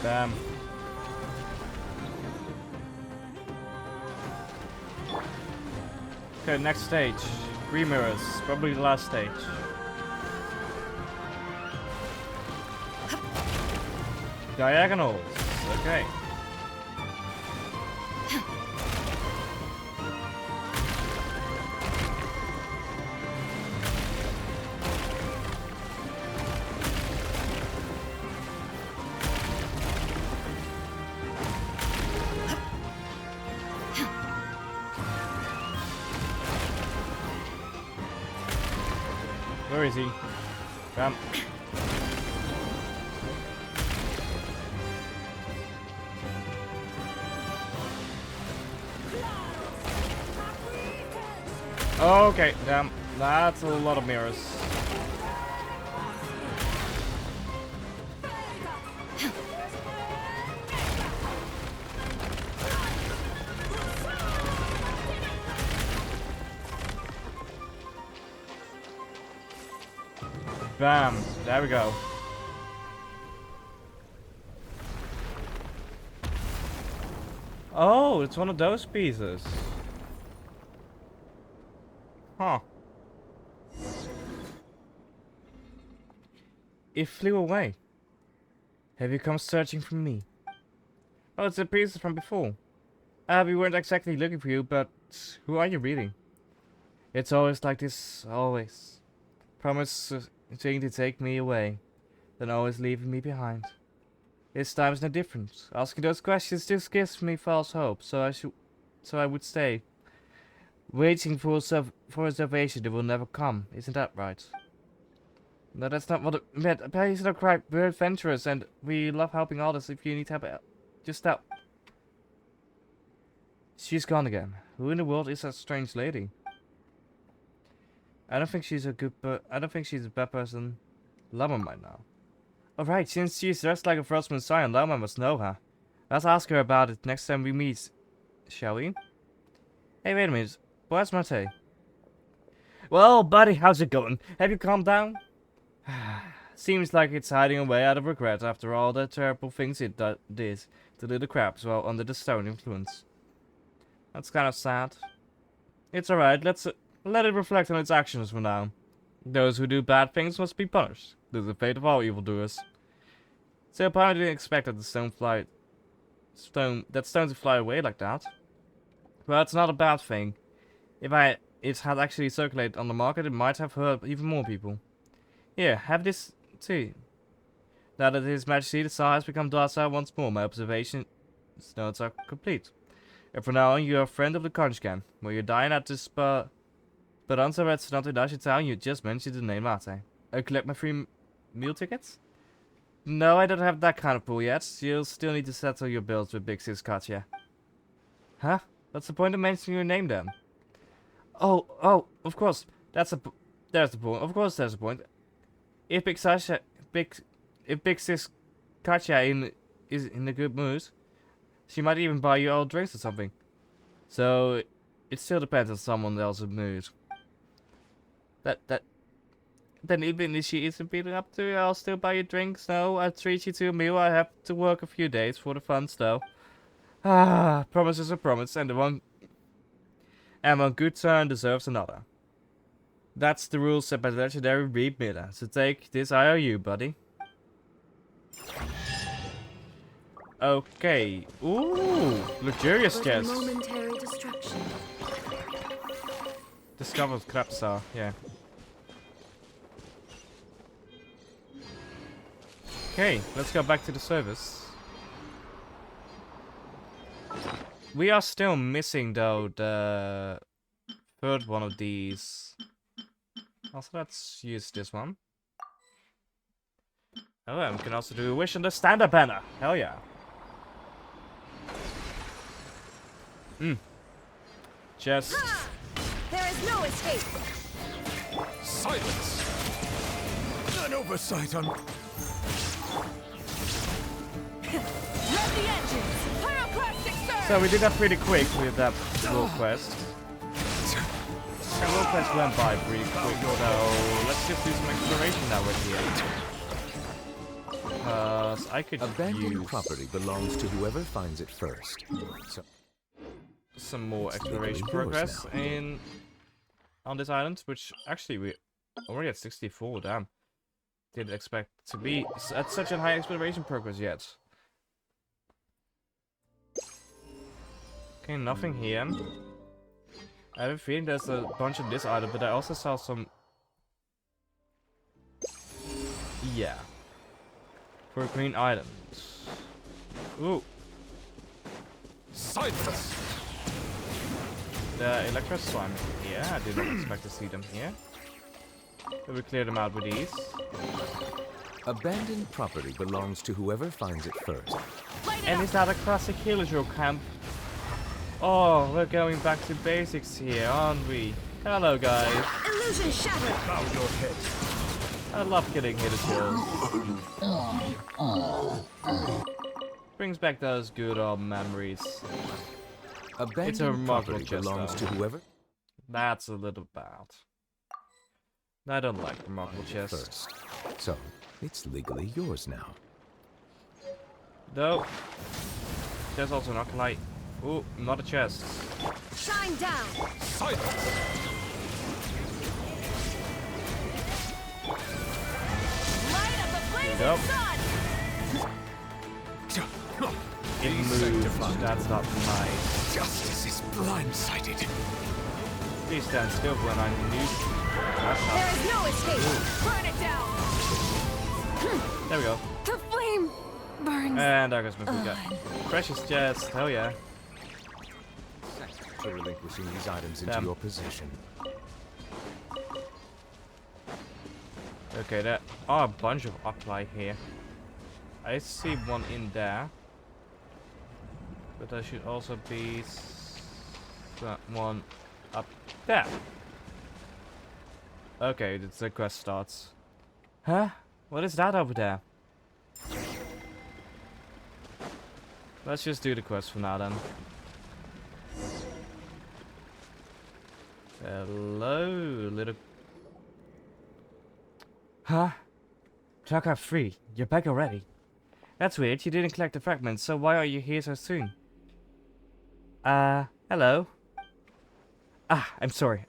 Damn. Okay, next stage. 3 mirrors. Probably the last stage. Diagonals. Okay. Where is he? Come. Okay, damn. That's a lot of mirrors. Bam. There we go. Oh, it's one of those pieces. Huh. It flew away. Have you come searching for me? Oh, it's a piece from before. We weren't exactly looking for you, but who are you really? It's always like this, always. Promising to take me away, then always leaving me behind. This time is no different. Asking those questions just gives me false hope, so I would stay. Waiting for a salvation that will never come. Isn't that right? No, that's not what it meant. Please don't cry. We're adventurous and we love helping others. If you need help, just help. She's gone again. Who in the world is that strange lady? I don't think she's a bad person. Lama might know. Alright, since she's dressed like a first Messiah, Lama must know her. Let's ask her about it next time we meet. Shall we? Hey, wait a minute. Where's Mate? Well, buddy, how's it going? Have you calmed down? Seems like it's hiding away out of regret after all the terrible things it did to little crabs while under the stone influence. That's kind of sad. It's alright, let's let it reflect on its actions for now. Those who do bad things must be punished. This is the fate of all evildoers. So apparently didn't expect that stones to fly away like that. Well, it's not a bad thing. If it had actually circulated on the market, it might have hurt even more people. Here, have this too. Now that His Majesty the Tsar has become docile once more, my observations notes are complete. And from now on, you are a friend of the Conch Gang. When you're dying at this but answer that's not in town, you just mentioned the name Mate. Collect my free meal tickets? No, I don't have that kind of pool yet. You'll still need to settle your bills with Big Sis Katya. Huh? What's the point of mentioning your name then? Oh, of course. There's the point. Of course there's a point. If Big Sis Katya is in a good mood, she might even buy you all drinks or something. So, it still depends on someone else's mood. Then even if she isn't beating up to you, I'll still buy you drinks. No, I'll treat you to a meal. I have to work a few days for the fun stuff. Promise is a promise, and one good turn deserves another. That's the rule set by the legendary Reed Miller. So take this IOU, buddy. Okay. Ooh, luxurious chest. Momentary destruction. Discovered Krapsar, yeah. Okay, let's go back to the service. We are still missing, though, the third one of these. Also, let's use this one. Oh, and we can also do a wish on the standard banner. Hell yeah. Just... There is no escape. Silence! An oversight on... Let the engines! Pyroclastic surge! So we did that pretty quick with that world quest. That world quest went by pretty quick, so let's just do some exploration now with here. Because I could Abandoned use property belongs to whoever finds it first. So some more exploration yours progress now. on this island, which actually we already at 64. Damn, didn't expect to be at such a high exploration progress yet. Okay, nothing here. I have a feeling there's a bunch of this island, but I also saw some. Yeah. For green items. Ooh. Silence! The Electro Slime. Yeah, I did not expect to see them here. So we clear them out with these. Abandoned property belongs to whoever finds it first. And is that a classic villager camp? Oh, we're going back to basics here, aren't we? Hello, guys. Illusion shattered! Bow your head. I love getting hit as well. Brings back those good old memories. Abandoned It's a remarkable property chest, belongs though. to whoever That's a little bad. I don't like remarkable chests. first. So, it's legally yours now. Though, there's also an acolyte. Ooh, not a chest. Shine down! Silence! Light up the blazing Nope. sun! It moved. That's not nice. Justice is blindsided. Please stand still when I move. That's There not. is no escape! Burn it down! There we go. The flame burns. And there goes my food. Precious chest. Hell yeah. For relinquishing these items into Damn. your possession. Okay, there are a bunch of acolyte here. I see one in there. But there should also be one up there. Okay, the quest starts. Huh? What is that over there? Let's just do the quest for now then. Hello, little... Huh? Chaka 3, you're back already. That's weird, you didn't collect the fragments, so why are you here so soon? Hello? Ah, I'm sorry.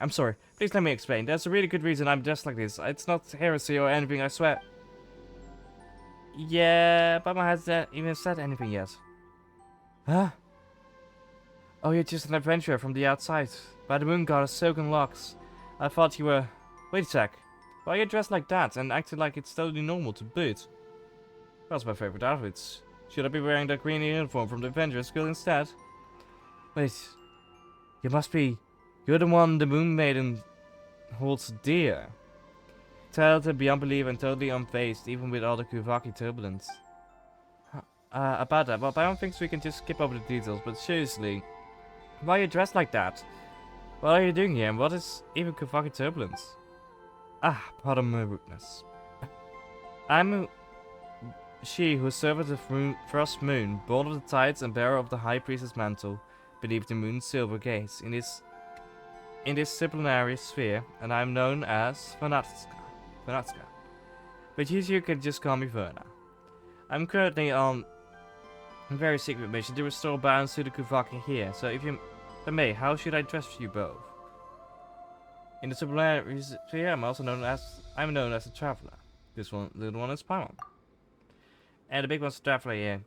Please let me explain. There's a really good reason I'm dressed like this. It's not heresy or anything, I swear. Yeah, Mama hasn't even said anything yet. Huh? Oh, you're just an adventurer from the outside. By the moon goddess silken locks. I thought you were... Wait a sec. Why are you dressed like that and acting like it's totally normal to boot? That's my favorite outfits. Should I be wearing that green uniform from the Adventurers Guild instead? Wait. You must be... You're the one the Moon Maiden holds dear. Talented beyond belief and totally unfazed, even with all the Kuvaki turbulence. About that, well, I don't think we can just skip over the details, but seriously. Why are you dressed like that? What are you doing here, and what is even Kuvaki turbulence? Ah, pardon my rudeness. I'm she who served the frost moon, born of the tides and bearer of the high priestess mantle, beneath the moon's silver gaze, in this disciplinary sphere, and I am known as Vanatska. But you can just call me Verna. I'm currently on a very secret mission to restore balance to the Kuvaki here, so if may, how should I dress for you both? In the disciplinary sphere, I'm known as a traveler. This little one is Paimon. And the big one's a traveler here.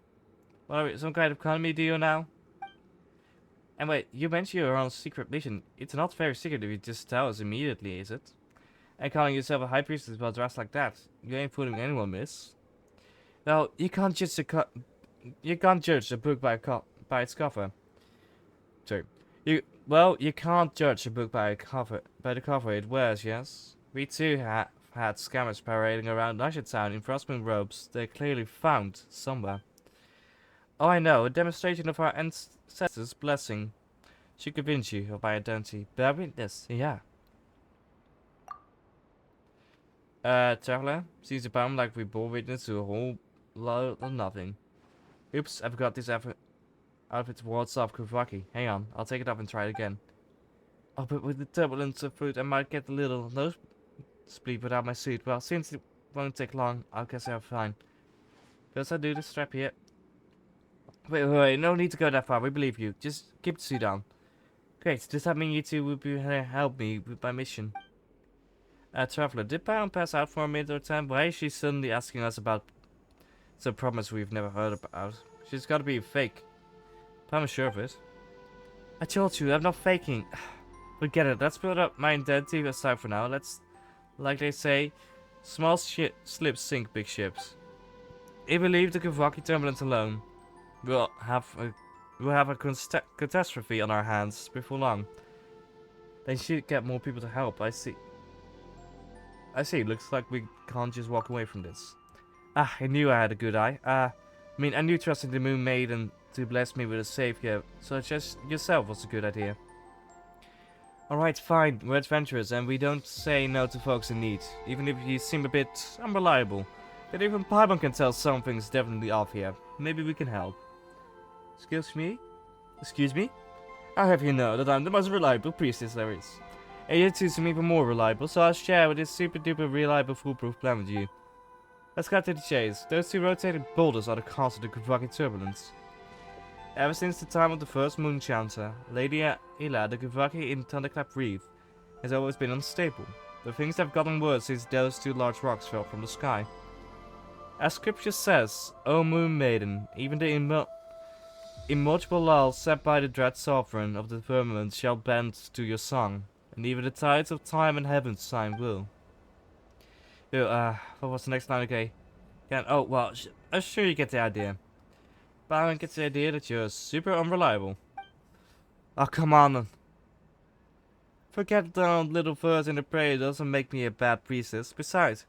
What are we, some kind of economy deal now? And wait, you mentioned your own secret mission. It's not very secret if you just tell us immediately, is it? And calling yourself a high priestess while dressed like that. You ain't fooling anyone, miss. Well, you can't judge a book by its cover. Sorry. You can't judge a book by the cover it wears, yes? We too had scammers parading around Town in frostbound robes they clearly found somewhere. Oh, I know, a demonstration of our ancestors' blessing should convince you of my identity. Bear witness, yeah. Traveler, seems about like we bore witness to a whole lot of nothing. Oops, I forgot this outfit's wards off Kuvaki. Hang on, I'll take it up and try it again. Oh, but with the turbulence of food, I might get a little nosebleed without my suit. Well, since it won't take long, I guess I'm fine. First I do the strap here. Wait, no need to go that far, we believe you. Just keep the suit on. Great, does that mean you two will be help me with my mission? Traveler, did Baron pass out for a minute or time? Why is she suddenly asking us about some promise we've never heard about? She's gotta be fake. I'm sure of it. I told you, I'm not faking. Forget it, let's put up my identity aside for now. Let's, like they say, small slips sink big ships. If we leave the Kavaki turbulence alone, we'll have a catastrophe on our hands before long. They should get more people to help, I see. Looks like we can't just walk away from this. I knew I had a good eye. I knew trusting the Moon Maiden to bless me with a savior, such as yourself, was a good idea. Alright, fine, we're adventurers, and we don't say no to folks in need, even if you seem a bit unreliable. But even Paimon can tell something's definitely off here. Maybe we can help. Excuse me? Excuse me? I'll have you know that I'm the most reliable priestess there is. And you two seem even more reliable, so I'll share with this super duper reliable foolproof plan with you. Let's cut to the chase. Those two rotating boulders are the cause of the Kavaki turbulence. Ever since the time of the first moon chanter, Lady Ila, the Kavaki in Thunderclap Reef, has always been unstable. But things have gotten worse since those two large rocks fell from the sky. As scripture says, O Moon Maiden, even the immortal law set by the dread sovereign of the firmament shall bend to your song, and even the tides of time and heaven's sign will. What was the next line? Okay. Oh, well, I'm sure you get the idea. Baron gets the idea that you're super unreliable. Oh, come on then. Forget the little verse in the prayer doesn't make me a bad priestess. Besides,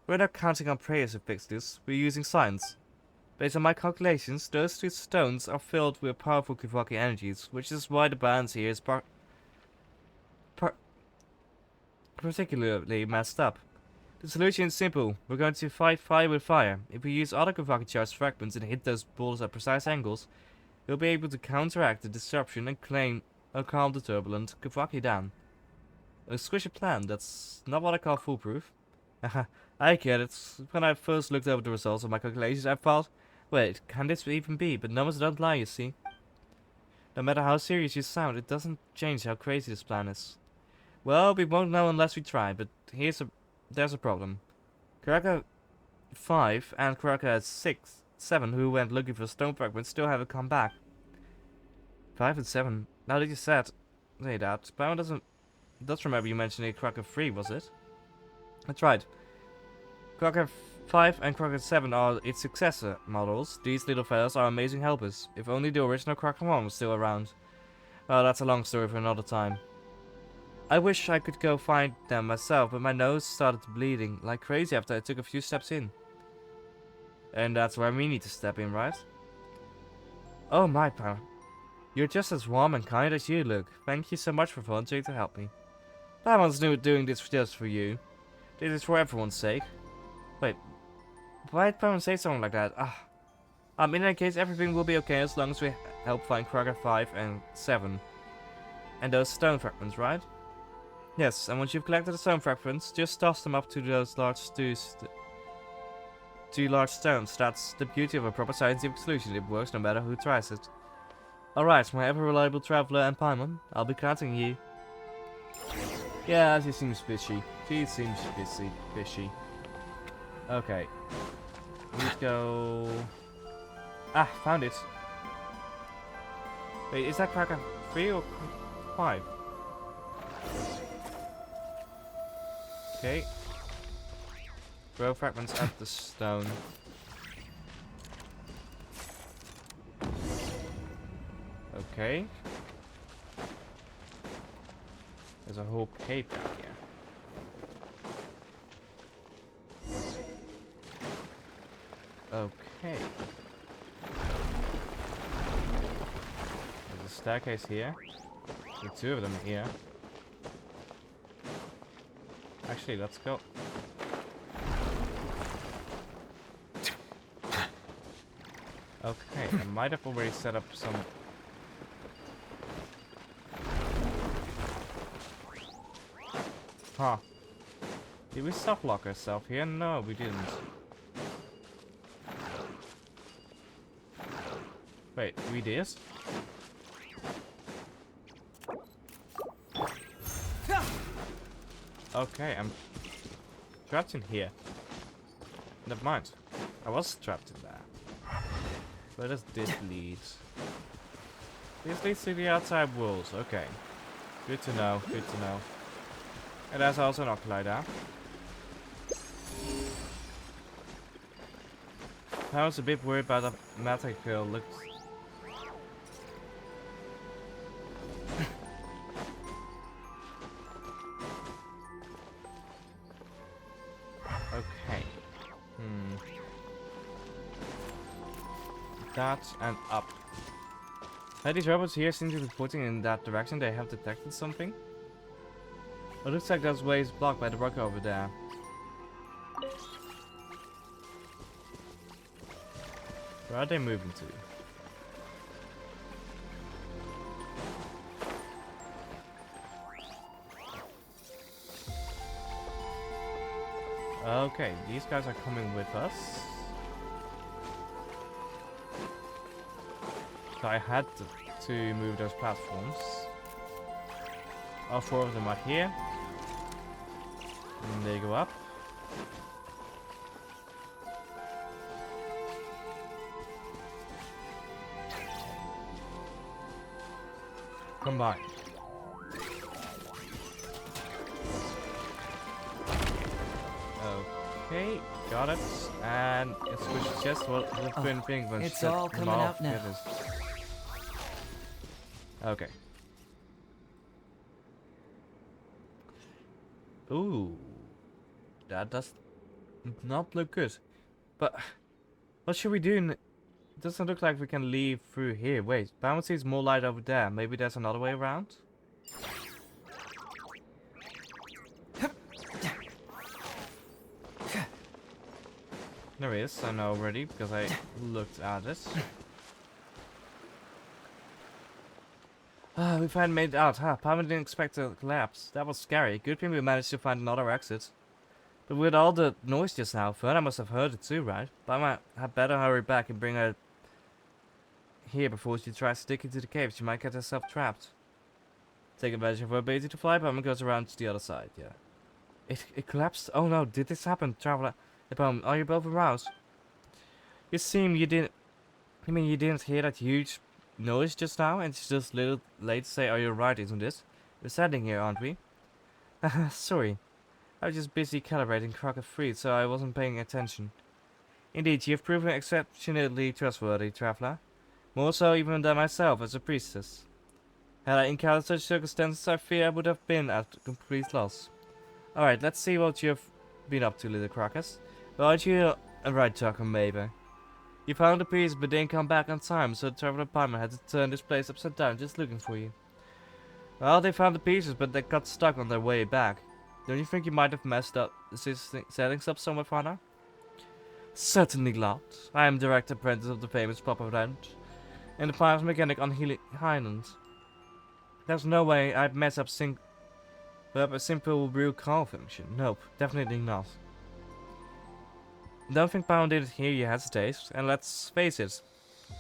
we're not counting on prayers to fix this. We're using science. Based on my calculations, those two stones are filled with powerful Kavaki energies, which is why the balance here is particularly messed up. The solution is simple. We're going to fight fire with fire. If we use other Kavaki charged fragments and hit those boulders at precise angles, we'll be able to counteract the disruption and calm the turbulent Kavaki down. A squishy plan. That's not what I call foolproof. I get it. When I first looked over the results of my calculations, I thought, wait, can this even be? But numbers don't lie, you see. No matter how serious you sound, it doesn't change how crazy this plan is. Well, we won't know unless we try, but there's a problem. Karaka 5 and Karaka 7, who went looking for stone fragments, still haven't come back. 5 and 7. Now that you say that, Baron does remember you mentioning Karaka 3, was it? That's right. Karaka 5 and Karaka 7 are its successor models. These little fellas are amazing helpers. If only the original Karaka 1 was still around. Well, that's a long story for another time. I wish I could go find them myself, but my nose started bleeding like crazy after I took a few steps in. And that's where we need to step in, right? Oh my, pal. You're just as warm and kind as you look. Thank you so much for volunteering to help me. Pamon's doing this just for you. This is for everyone's sake. Wait, why did Pamon say something like that? In any case, everything will be okay as long as we help find Karaka 5 and 7. And those stone fragments, right? Yes, and once you've collected the stone fragments, just toss them up to those two large stones. That's the beauty of a proper scientific solution. It works no matter who tries it. Alright, my ever-reliable traveler and Paimon, I'll be counting you. Yeah, she seems fishy. She seems fishy. Okay. Let's go... found it. Wait, is that Karaka 3 or 5? Okay. Throw fragments at the stone. Okay. There's a whole cave back here. Okay. There's a staircase here. There's 2 of them here. Actually, let's go. Okay, I might have already set up some... Huh. Did we soft lock ourselves here? No, we didn't. Wait, we did? Okay, I'm trapped in here. Never mind. I was trapped in there. Where does this lead? This leads to the outside walls. Okay. Good to know, good to know. And there's also an oculi there. I was a bit worried about the magical looks. Okay. That and up. Now these robots here seem to be pointing in that direction. They have detected something. It looks like those ways blocked by the rock over there. Where are they moving to? Okay, these guys are coming with us. So I had to move those platforms. All 4 of them are here. And they go up. Combine. Okay, got it. And it's switched just what the twin penguins. It's all coming out now. Okay. Ooh, that does not look good. But what should we do? It doesn't look like we can leave through here. Wait, Bound sees more light over there. Maybe there's another way around? There is, I know already, because I looked at it. We finally made it out, huh? Probably didn't expect a collapse. That was scary. Good thing we managed to find another exit. But with all the noise just now, Verna must have heard it too, right? But I might have better hurry back and bring her here before she tries sticking to the cave. She might get herself trapped. Take advantage of her ability to fly, but goes around to the other side, yeah. It collapsed? Oh no, did this happen, Traveler? Are you both aroused? You seem you didn't... I mean, you didn't hear that huge noise just now, and it's just a little late to say, are you right, isn't this? We're standing here, aren't we? Sorry. I was just busy calibrating Crockett Freed, so I wasn't paying attention. Indeed, you've proven exceptionally trustworthy, Traveler. More so even than myself as a priestess. Had I encountered such circumstances, I fear I would have been at complete loss. Alright, let's see what you've been up to, little Crocus. Well, aren't you a right talker, maybe? You found the piece, but didn't come back on time, so the Traveler Department had to turn this place upside down just looking for you. Well, they found the pieces, but they got stuck on their way back. Don't you think you might have messed up the settings up somewhere, Father? Certainly not. I am direct apprentice of the famous Papa Ranch, and the parts mechanic on Hisi Island. There's no way I'd mess up a simple real call function. Nope, definitely not. Don't think Pound didn't hear you hesitate, and let's face it,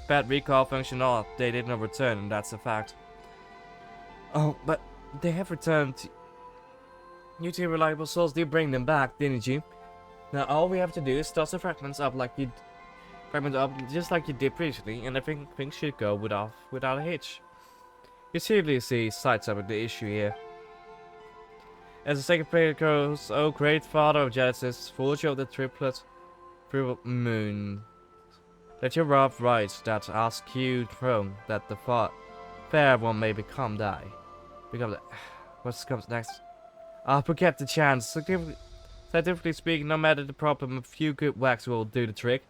bad recall function or they did not return, and that's a fact. Oh, but they have returned. You two reliable souls did bring them back, didn't you? Now all we have to do is toss the fragments up just like you did previously, and I think things should go without a hitch. You seriously sidestepping the issue here. As the second player goes, O great father of Genesis, forger of the triplet moon, let your wrath rise that ask you throne, that the fair one may become thy. What comes next? I'll forget the chance. Scientifically speaking, no matter the problem, a few good whacks will do the trick.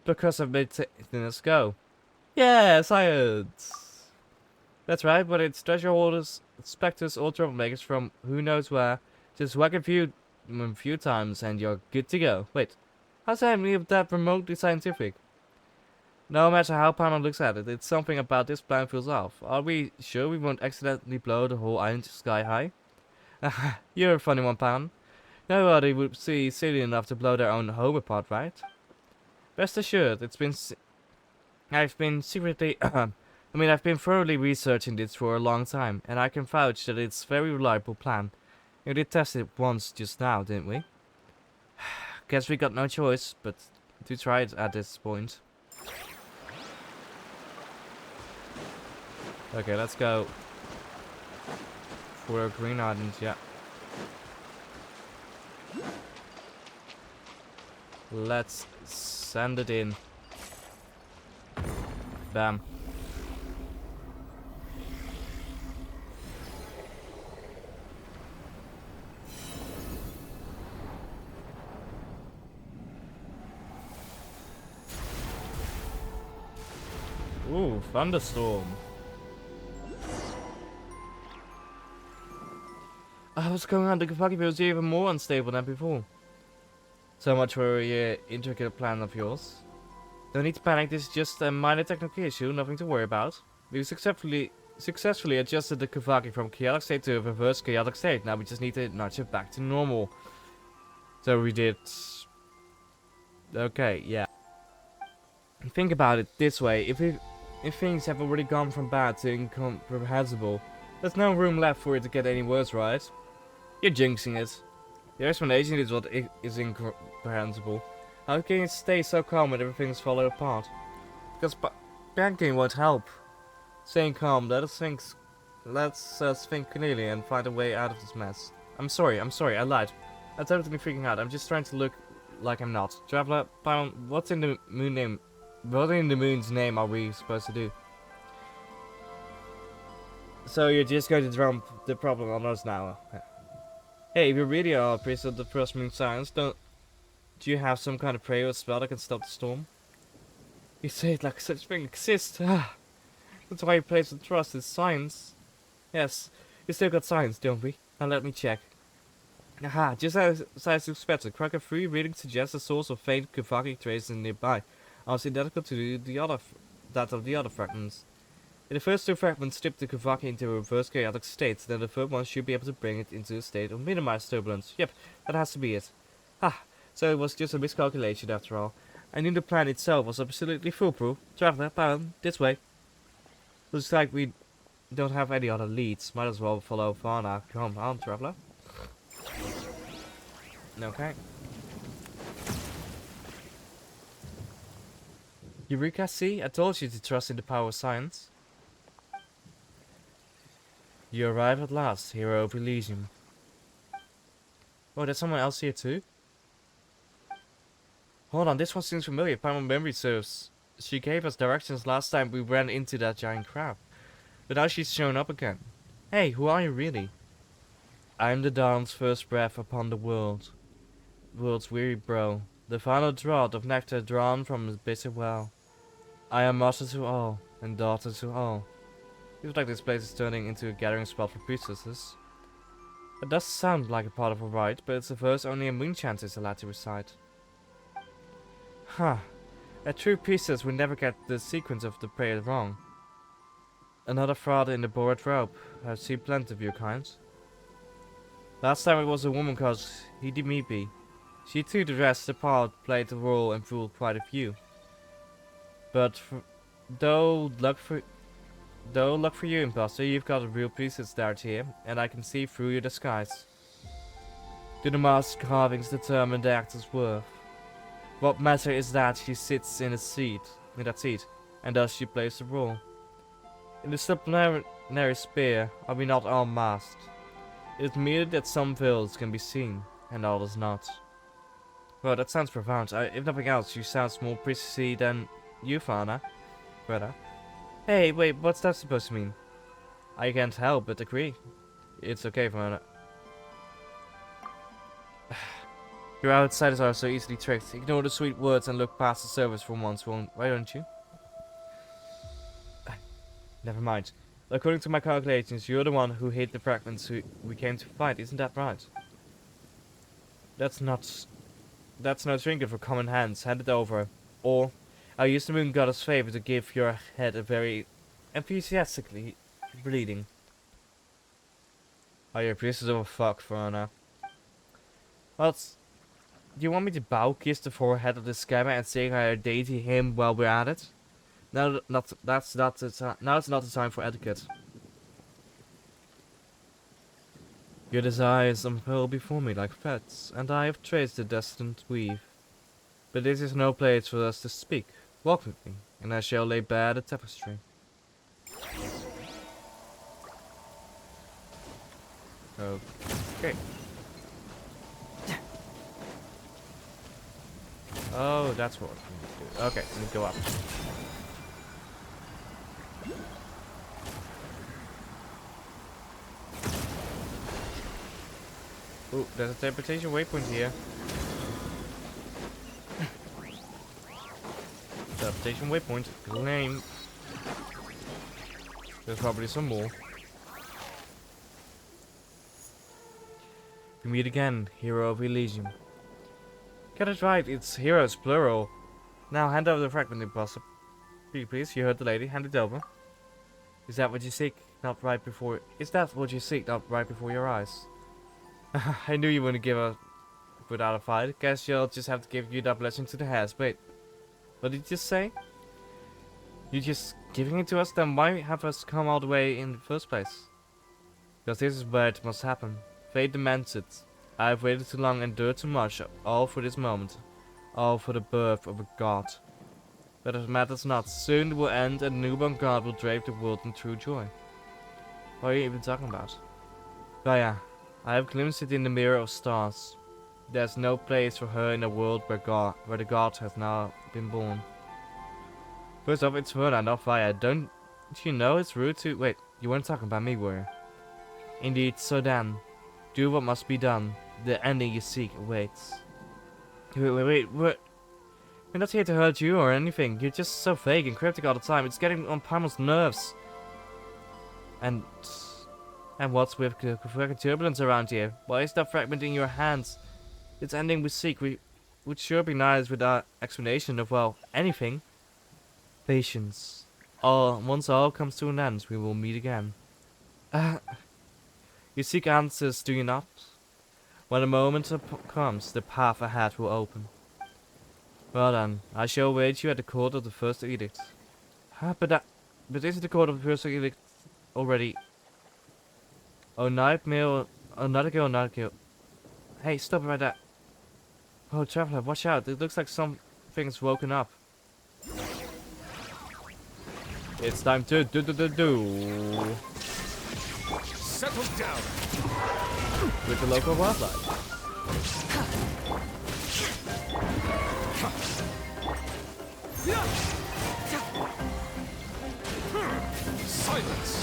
Because of maintenance go. Yeah, science! That's right, but it's treasure holders, specters, or troublemakers from who knows where. Just whack a few times and you're good to go. Wait, how's any of that remotely scientific? No matter how Paimon looks at it, it's something about this plan feels off. Are we sure we won't accidentally blow the whole island sky high? You're a funny one, Paimon. Nobody would see silly enough to blow their own home apart, right? Rest assured, I've been secretly, I've been thoroughly researching this for a long time, and I can vouch that it's a very reliable plan. We did test it once just now, didn't we? Guess we got no choice, but to try it at this point. Okay, let's go for a green island, yeah. Let's send it in. Bam. Ooh, thunderstorm. What's going on? The Kavaki feels even more unstable than before. So much for a intricate plan of yours. Don't need to panic, this is just a minor technical issue, nothing to worry about. We've successfully adjusted the Kavaki from chaotic state to a reverse chaotic state. Now we just need to nudge it back to normal. So we did... Okay, yeah. Think about it this way, if things have already gone from bad to incomprehensible, there's no room left for it to get any worse, right? You're jinxing it. The explanation is what is incomprehensible. How can you stay so calm when everything's falling apart? Because panicking won't help. Staying calm, let us think clearly and find a way out of this mess. I'm sorry, I lied. I'm totally freaking out, I'm just trying to look like I'm not. Traveler, Paimon, what in the moon's name are we supposed to do? So you're just going to dump the problem on us now? Hey, if you really are a priest of the first moon science, do you have some kind of prayer or spell that can stop the storm? You say it like such thing exists. That's why you place the trust in science. Yes, we still got science, don't we? Now let me check. Aha, just as I suspected, Cracker 3 reading suggests a source of faint Kavaki traces nearby, almost identical to that of the other fragments. If the first two fragments tip the Kavaki into a reverse chaotic state, then the third one should be able to bring it into a state of minimized turbulence. Yep, that has to be it. So it was just a miscalculation after all. I knew the plan itself was absolutely foolproof. Traveler, Paimon, this way. Looks like we don't have any other leads. Might as well follow Fauna. Come on, Traveler. Okay. Eureka, see? I told you to trust in the power of science. You arrive at last, hero of Elysium. Oh, there's someone else here too? Hold on, this one seems familiar. Paimon memory serves. She gave us directions last time we ran into that giant crab. But now she's shown up again. Hey, who are you really? I'm the dawn's first breath upon the world's weary brow. The final draught of nectar drawn from the bitter well. I am mother to all, and daughter to all. Feels like this place is turning into a gathering spot for priestesses. It does sound like a part of a rite, but it's a verse only a moonchanter is allowed to recite. Huh. A true priestess would never get the sequence of the prayer wrong. Another fraud in the borrowed robe. I've seen plenty of your kind. Last time it was a woman called Hidimibi. She too dressed the part, played the role, and fooled quite a few. But though luck for you, imposter, you've got a real priestess dart here, and I can see through your disguise. Do the mask carvings determine the actor's worth? What matter is that she sits in that seat, and thus she plays the role. In the sublunary sphere, are we not all masked? It is merely that some veils can be seen, and others not. Well, that sounds profound. If nothing else, you sound more precisely than you, Fauna. Brother. Hey, wait, what's that supposed to mean? I can't help but agree. It's okay, Fauna. Your outsiders are so easily tricked. Ignore the sweet words and look past the surface for once, why don't you? Never mind. According to my calculations, you're the one who hid the fragments we came to fight, isn't that right? That's no trinket for common hands. Hand it over. Or, I'll use the moon goddess' favor to give your head a very enthusiastically bleeding. Are you a priestess of a fuck, Verona? What? Do you want me to bow kiss the forehead of the scammer and say I deity him while we're at it? No, now it's not the time for etiquette. Your desires unfurl before me like threads, and I have traced the destined weave. But this is no place for us to speak. Walk with me, and I shall lay bare the tapestry. Okay. Oh, that's what we need to do. Okay, let me go up. Ooh, there's a teleportation waypoint here. Teleportation waypoint. Claim. There's probably some more. We meet again, hero of Elysium. Get it right, it's heroes plural. Now hand over the fragment, impossible. Please, you heard the lady. Hand it over. Is that what you seek? Not right before. Is that what you seek? Not right before your eyes. I knew you wouldn't give up without a fight. Guess you'll just have to give you that blessing to the hands. Wait, what did you just say? You just giving it to us? Then why have us come all the way in the first place? Because this is where it must happen. Fate demands it. I have waited too long, endured too much, all for this moment. All for the birth of a god. But it matters not. Soon it will end and the newborn god will drape the world in true joy. What are you even talking about? Gaia, I have glimpsed it in the mirror of stars. There's no place for her in a world where the god has now been born. First off, it's Verna, not Gaia. Don't you know it's rude to— Wait, you weren't talking about me, were you? Indeed, so then. Do what must be done. The ending you seek awaits. Wait, what? We're not here to hurt you or anything. You're just so vague and cryptic all the time. It's getting on Primal's nerves. And what's with the fucking turbulence around here? Why is that fragment in your hands? It's ending we seek. We would sure be nice with our explanation of, well, anything. Patience. Once all comes to an end, we will meet again. You seek answers, do you not? When the moment comes, the path ahead will open. Well then, I shall await you at the court of the first edict. But isn't the court of the first edict already? Oh, nightmare! Oh, not a kill. Hey, stop right there! Oh, traveler, watch out! It looks like something's woken up. It's time to do. Settle down With the local wildlife. silence.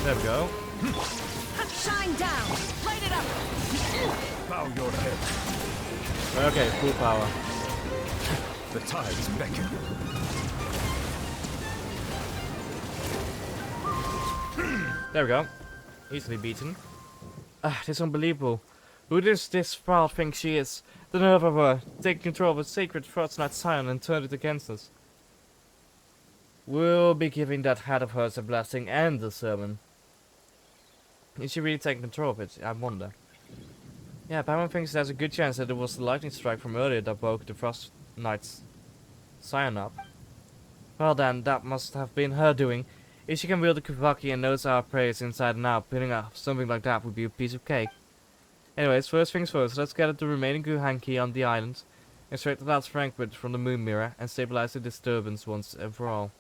There we go. Shine down! Light it up! Bow your head. Okay, full power. The tides beckon. There we go. Easily beaten. This is unbelievable. Who does this fraud think she is? The nerve of her, taking control of a sacred Frostnight Scion and turned it against us. We'll be giving that hat of hers a blessing and a sermon. Is she really taking control of it? I wonder. Yeah, Paimon thinks there's a good chance that it was the lightning strike from earlier that woke the Frost Knight's Scion up. Well then, that must have been her doing. If she can wield the Kuvaki and knows our prayers inside and out, putting up something like that would be a piece of cake. Anyways, first things first, let's get the remaining Guhan key on the island. Extract the last fragment from the moon mirror and stabilize the disturbance once and for all.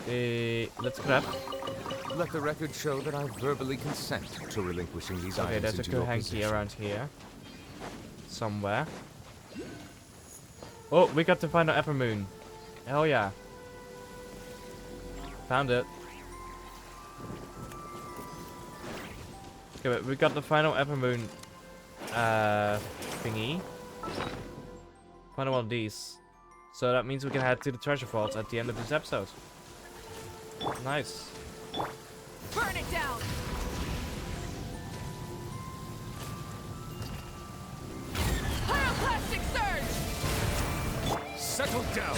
Let's grab. Let the record show that I verbally consent to relinquishing these items there's a into your Kohanki possession. around here. Somewhere. Oh, we got the final Ever Moon. Hell yeah. Found it. Okay, but we got the final Ever Moon thingy. Final one of these. So that means we can head to the treasure vault at the end of this episode. Nice. Burn it down! Pyroclastic surge! Settle down!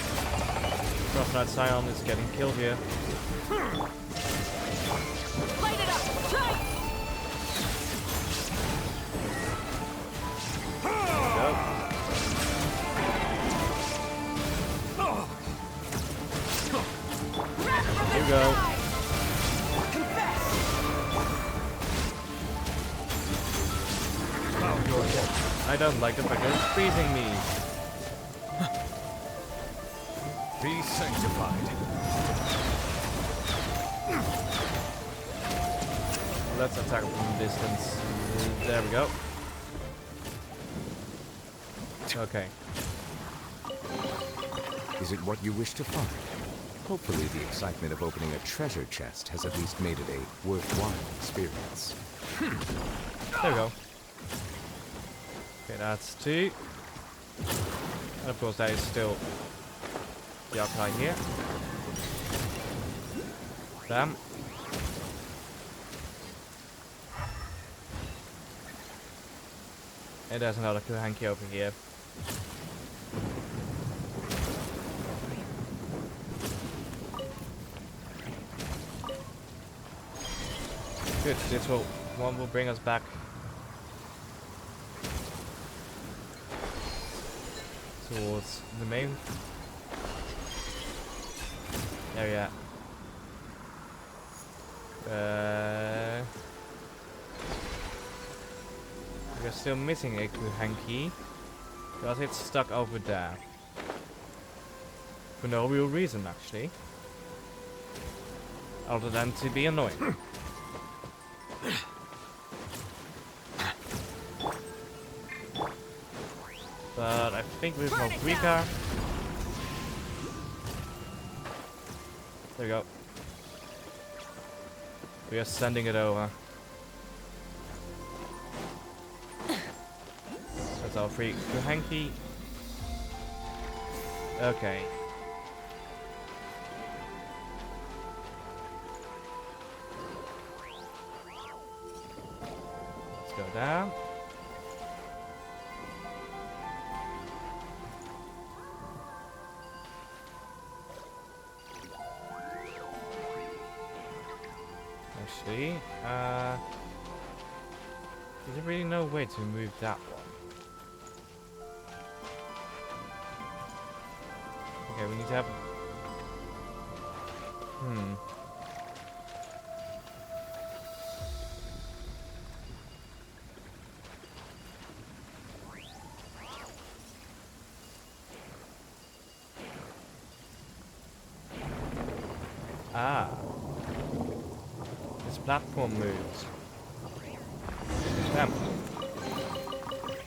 Cross Knight Scion is getting killed here. Light it up! Tight! Here we go. I don't like the fact that it's freezing me. Be sanctified. Let's attack from a distance. There we go. Okay. Is it what you wish to find? Hopefully the excitement of opening a treasure chest has at least made it a worthwhile experience. There we go. Okay, that's 2. And of course, there is still the Krai here. Bam. And there's another Kohanki over here. Good, this one will bring us back towards the main area. We're still missing a Kohanki because it's stuck over there. For no real reason, actually. Other than to be annoying. But I think with Rika. There we go. We are sending it over. That's our free Kohanki. Okay. Let's go down. Actually, there's really no way to move that one. Okay, we need to have... Ah. This platform moves. Damn.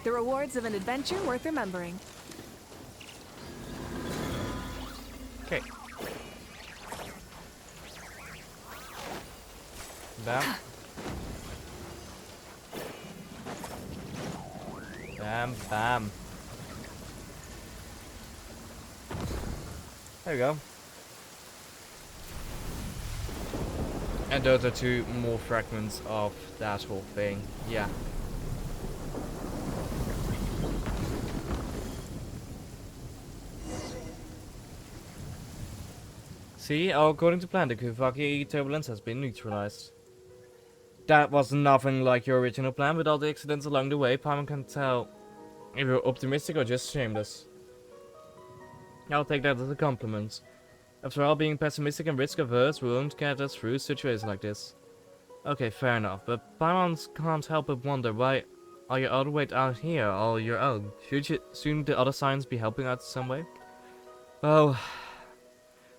The rewards of an adventure worth remembering. Okay. Bam. Bam, bam. There we go. And those are 2 more fragments of that whole thing. Yeah. See, according to plan, the Kuvaki turbulence has been neutralized. That was nothing like your original plan. With all the accidents along the way, Paimon can tell if you're optimistic or just shameless. I'll take that as a compliment. After all, being pessimistic and risk-averse won't get us through situations like this. Okay, fair enough, but Paimon can't help but wonder why are you all the way out here all your own? Shouldn't the other signs be helping out some way? Well,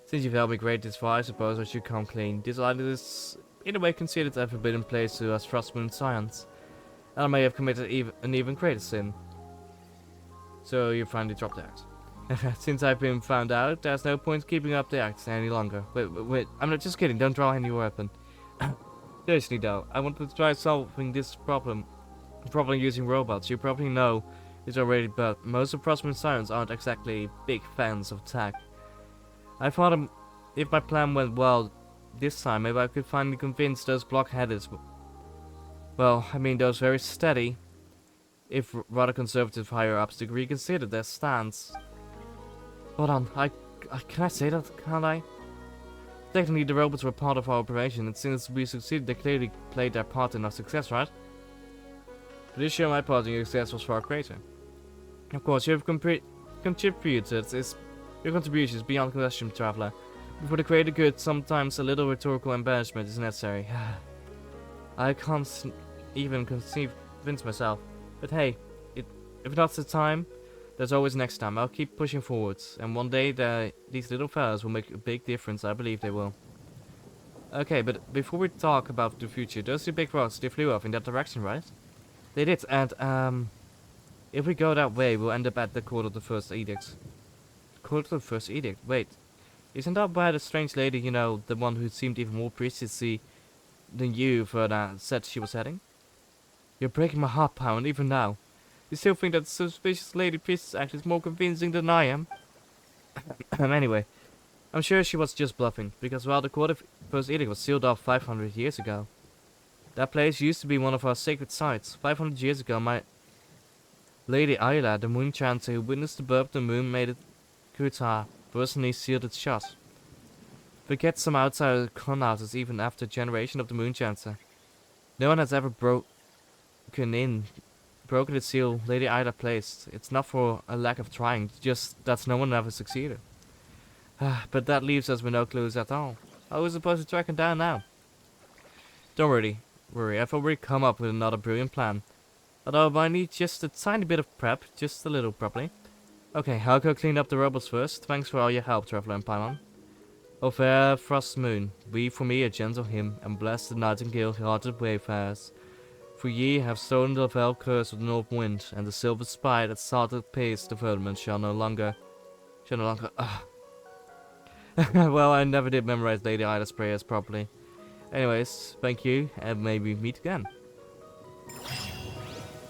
since you've helped me great this far, I suppose I should come clean. This island is, in a way, considered a forbidden place to us Frostmoon science. And I may have committed an even greater sin. So you finally dropped the axe. Since I've been found out, there's no point keeping up the axe any longer. Wait, I'm not just kidding, don't draw any weapon. Seriously though, I want to try solving this problem using robots. You probably know this already, but most of Frostmoon science aren't exactly big fans of tech. I thought if my plan went well this time, maybe I could finally convince those blockheaded, well, I mean those very steady, if rather conservative higher-ups to reconsider their stance. Hold on, can I say that, can't I? Technically the robots were part of our operation, and since we succeeded they clearly played their part in our success, right? But this year my part in your success was far greater. Of course, you have contributed, your contribution is beyond question, Traveler. But for the greater good, sometimes a little rhetorical embellishment is necessary. I can't even convince myself. But hey, if not the time, there's always next time. I'll keep pushing forwards, and one day these little fellas will make a big difference. I believe they will. Okay, but before we talk about the future, those two big rocks, they flew off in that direction, right? They did, and if we go that way, we'll end up at the court of the first edict. Court of the first edict? Wait, isn't that where the strange lady, you know, the one who seemed even more priestessy than you further said she was heading? You're breaking my heart, Pound, even now. You still think that suspicious lady priestess act is more convincing than I am? Anyway, I'm sure she was just bluffing, because while the court of first edict was sealed off 500 years ago, that place used to be one of our sacred sites. 500 years ago, my Lady Ayla, the moon chanter who witnessed the birth of the moon, made it Kuta personally sealed its shut. Forget some outsider con artists even after a generation of the moon chancer. No one has ever broken the seal Lady Ayla placed. It's not for a lack of trying, just that no one ever succeeded. But that leaves us with no clues at all. How are we supposed to track him down now? Don't worry, I've already come up with another brilliant plan. Although I need just a tiny bit of prep, just a little probably. Okay, I'll go clean up the robots first. Thanks for all your help, Traveler and Paimon. O fair Frostmoon, weave for me a gentle hymn, and bless the nightingale-hearted wayfarers. For ye have stolen the fell curse of the north wind, and the silver spire that started pace the firmament shall no longer. Well, I never did memorize Lady Ida's prayers properly. Anyways, thank you, and maybe meet again.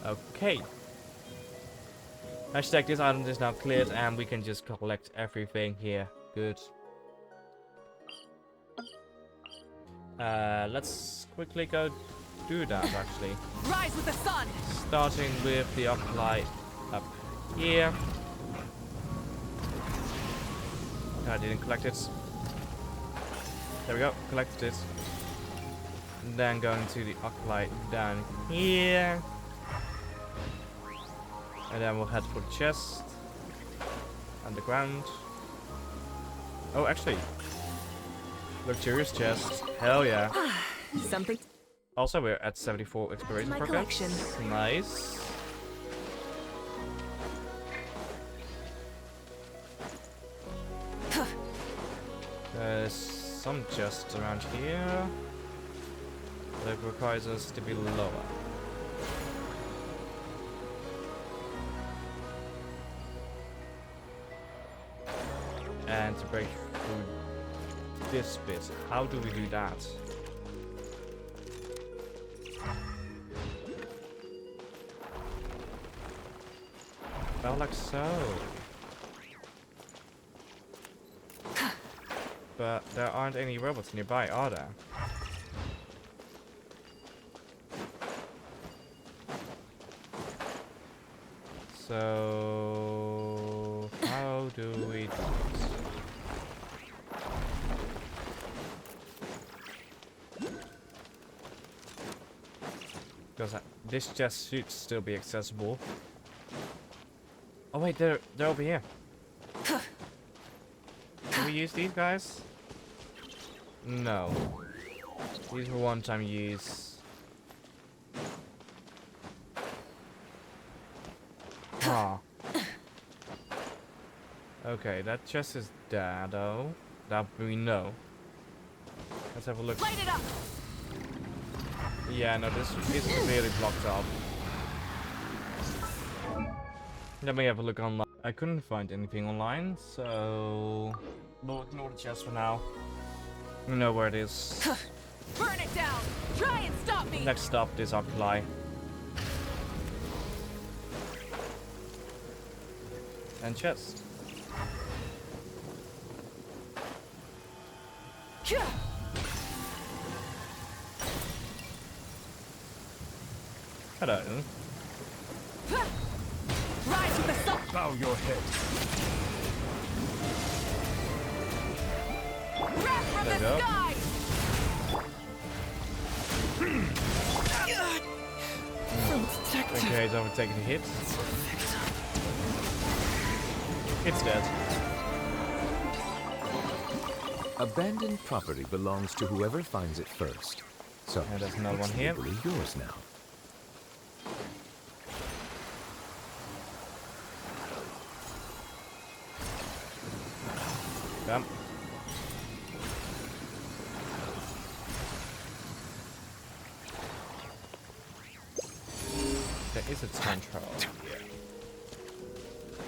Okay. Hashtag this island is now cleared, and we can just collect everything here. Good. Let's quickly go do that actually. Rise with the sun. Starting with the Oclight up here. I didn't collect it. There we go, collected it. And then going to the Oclight down here. And then we'll head for the chest. Underground. Oh, actually. Luxurious chest. Hell yeah. Something. Also, we're at 74 exploration My progress. collection. Nice. There's some chests around here. That requires us to be lower. And to break through this bit. How do we do that? Well, like so. But there aren't any robots nearby, are there? So how do we do this? Because this chest should still be accessible. Oh wait, they're over here. Can we use these guys? No. These were one-time use. Huh. Okay, that chest is there, though. That we know. Let's have a look. Light it up. Yeah, no, this is really blocked off. Let me have a look online. I couldn't find anything online, so we'll ignore the chest for now. We know where it is. Burn it down. Try and stop me. Next stop is Krai. And chest. Hello. Rise with the sun. Bow your head. Wrath from There the we go. sky. Okay, he's overtaking the hit. It's dead. Abandoned property belongs to whoever finds it first. So, And there's another it's one here. legally yours now. Bam. There is a time trial here.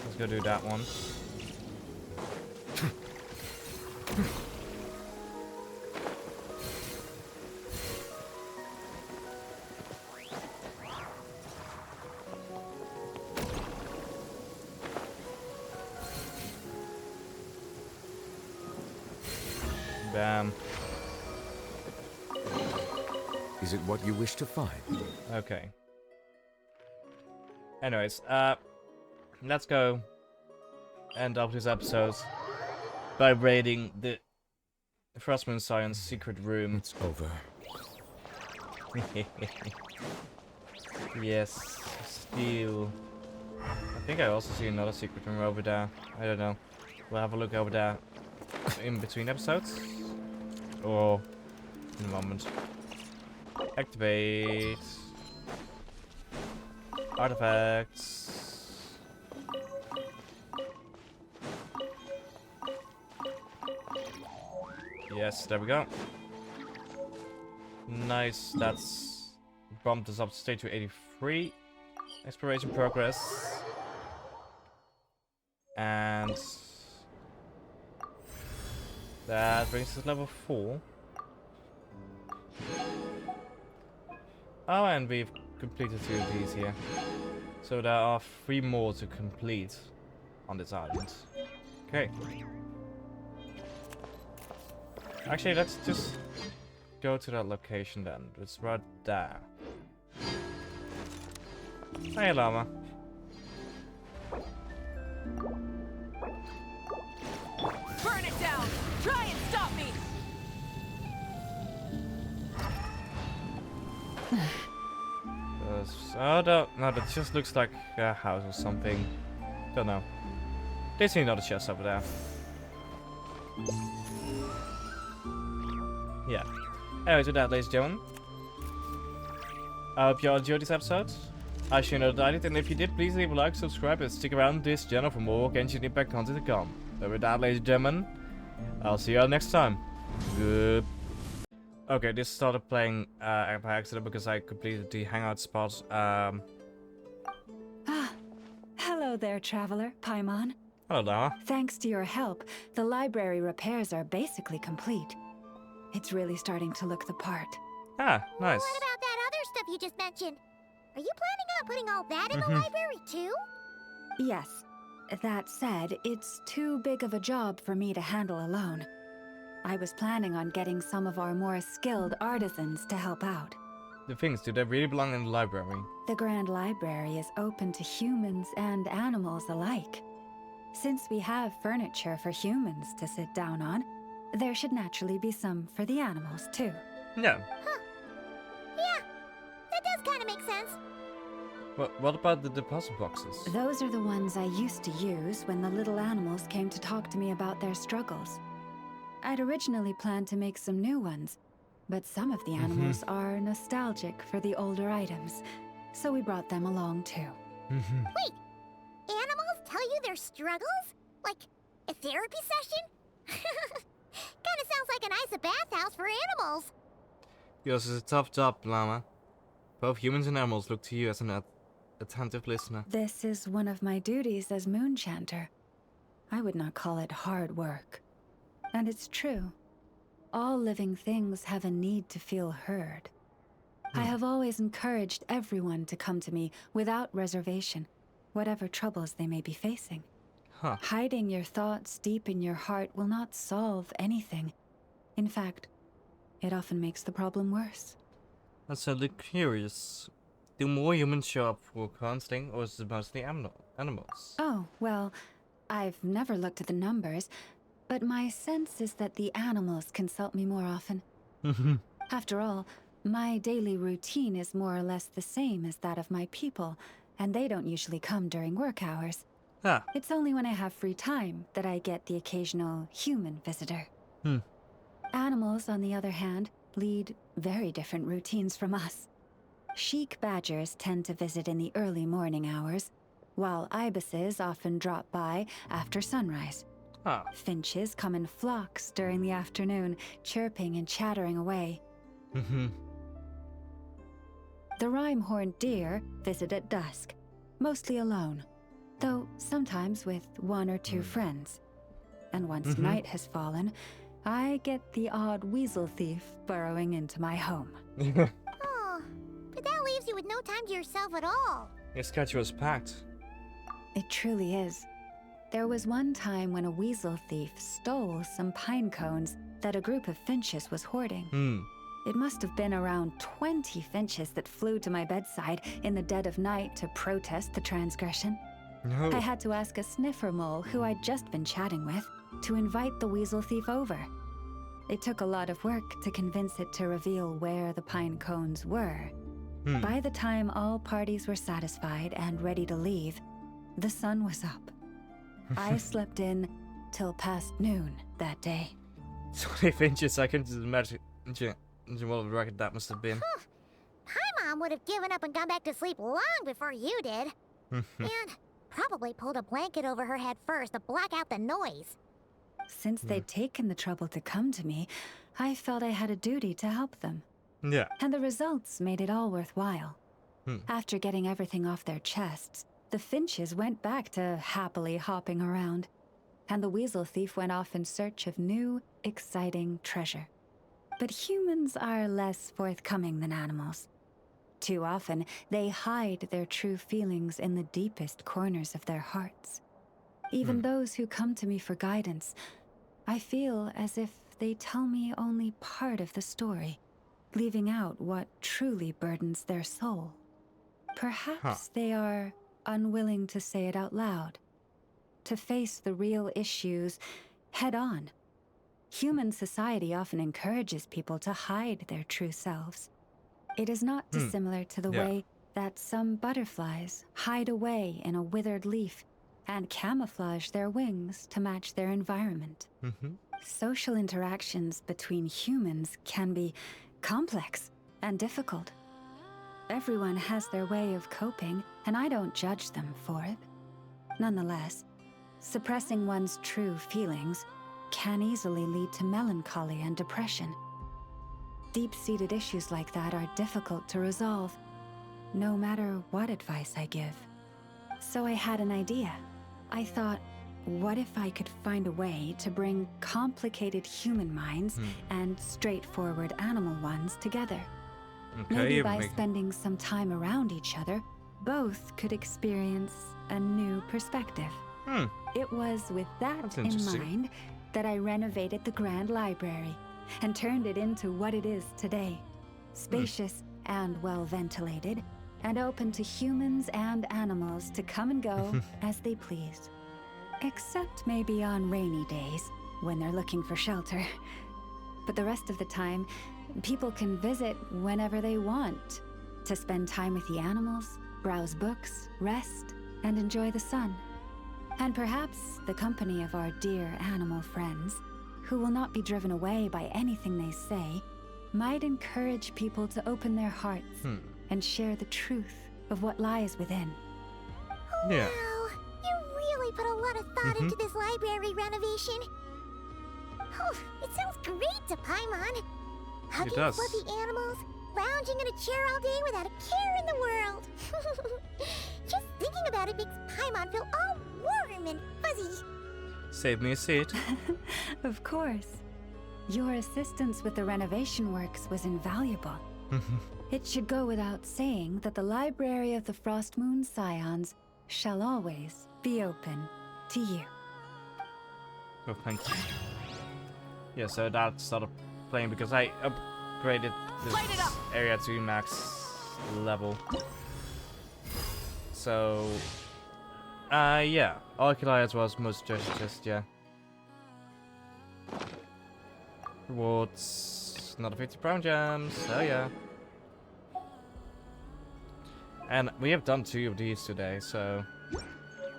Let's go do that one. Bam. Is it what you wish to find? Okay. Anyways, let's go end up this episode by raiding the Frostmoon Science secret room. It's over. Yes, steel. I think I also see another secret room over there. I don't know. We'll have a look over there in between episodes. Or in a moment. Activate. Artifacts. Yes, there we go. Nice, that's bumped us up to stage 83. Exploration progress. And that brings us to level 4. Oh, and we've completed 2 of these here. So there are 3 more to complete on this island. Okay. Actually, let's just go to that location then. It's right there. Hey, llama. Burn it down. Try and stop me. Oh, no, that just looks like a house or something. Don't know. They see another chest over there. Yeah. Anyways, with that, ladies and gentlemen, I hope you all enjoyed this episode. I sure know that I did, and if you did, please leave a like, subscribe, and stick around this channel for more Genshin Impact content to come. But with that, ladies and gentlemen, I'll see you all next time. Good. Okay, this started playing by accident because I completed the hangout spot. Hello there, traveler, Paimon. Hello, Llama. Thanks to your help, the library repairs are basically complete. It's really starting to look the part. Ah, nice. What about that other stuff you just mentioned? Are you planning on putting all that in the library too? Yes. That said, it's too big of a job for me to handle alone. I was planning on getting some of our more skilled artisans to help out. The things, do they really belong in the library? The Grand Library is open to humans and animals alike. Since we have furniture for humans to sit down on, there should naturally be some for the animals too. Yeah. Huh. Yeah, that does kind of make sense. What about the deposit boxes? Those are the ones I used to use when the little animals came to talk to me about their struggles. I'd originally planned to make some new ones, but some of the animals are nostalgic for the older items, so we brought them along too. Wait, tell you their struggles? Like a therapy session? Kinda sounds like a nice bathhouse for animals. Yours is a tough job, Llama. Both humans and animals look to you as an attentive listener. This is one of my duties as Moonchanter. I would not call it hard work. And it's true. All living things have a need to feel heard. I have always encouraged everyone to come to me without reservation, whatever troubles they may be facing. Hiding your thoughts deep in your heart will not solve anything. In fact, it often makes the problem worse. I'm certainly curious. Do more humans show up for counseling, or is it mostly animals? Oh, well, I've never looked at the numbers, but my sense is that the animals consult me more often. After all, my daily routine is more or less the same as that of my people, and they don't usually come during work hours. It's only when I have free time that I get the occasional human visitor. Animals, on the other hand, lead very different routines from us. Sheik badgers tend to visit in the early morning hours, while ibises often drop by after sunrise. Finches come in flocks during the afternoon, chirping and chattering away. The rhyme-horned deer visit at dusk, mostly alone, though sometimes with one or two friends. And once night has fallen, I get the odd weasel thief burrowing into my home. Oh, but that leaves you with no time to yourself at all. Your schedule is packed. It truly is. There was one time when a weasel thief stole some pine cones that a group of finches was hoarding. It must have been around 20 finches that flew to my bedside in the dead of night to protest the transgression. I had to ask a sniffer mole who I'd just been chatting with to invite the weasel thief over. It took a lot of work to convince it to reveal where the pine cones were. By the time all parties were satisfied and ready to leave, the sun was up. I slept in till past noon that day. 20 finches, I can just imagine what a record that must have been. My mom would have given up and gone back to sleep long before you did. And probably pulled a blanket over her head first to block out the noise. Since they'd taken the trouble to come to me, I felt I had a duty to help them. And the results made it all worthwhile. After getting everything off their chests, the finches went back to happily hopping around, and the weasel thief went off in search of new, exciting treasure. But humans are less forthcoming than animals. Too often, they hide their true feelings in the deepest corners of their hearts. Even those who come to me for guidance, I feel as if they tell me only part of the story, leaving out what truly burdens their soul. Perhaps they are unwilling to say it out loud, to face the real issues head on. Human society often encourages people to hide their true selves. It is not dissimilar to the way that some butterflies hide away in a withered leaf and camouflage their wings to match their environment. Social interactions between humans can be complex and difficult. Everyone has their way of coping, and I don't judge them for it. Nonetheless, suppressing one's true feelings can easily lead to melancholy and depression. Deep-seated issues like that are difficult to resolve, no matter what advice I give. So I had an idea. I thought, what if I could find a way to bring complicated human minds and straightforward animal ones together? Maybe by spending some time around each other, both could experience a new perspective. It was with that in mind that I renovated the Grand Library and turned it into what it is today. Spacious and well-ventilated, and open to humans and animals to come and go as they please. Except maybe on rainy days, when they're looking for shelter. But the rest of the time, people can visit whenever they want, to spend time with the animals, browse books, rest, and enjoy the sun. And perhaps the company of our dear animal friends, who will not be driven away by anything they say, might encourage people to open their hearts and share the truth of what lies within. Wow, you really put a lot of thought into this library renovation. Oh, it sounds great to Paimon. Hugging fluffy animals, lounging in a chair all day without a care in the world. Just thinking about it makes Paimon feel all warm and fuzzy. Save me a seat. Of course. Your assistance with the renovation works was invaluable. It should go without saying that the Library of the Frost Moon Scions shall always be open to you. Oh, thank you. Yeah, so that started playing because I upgraded this area to max level. So, yeah, Archelias was most just yeah. Rewards, another 50 brown gems, oh yeah. And we have done 2 of these today, so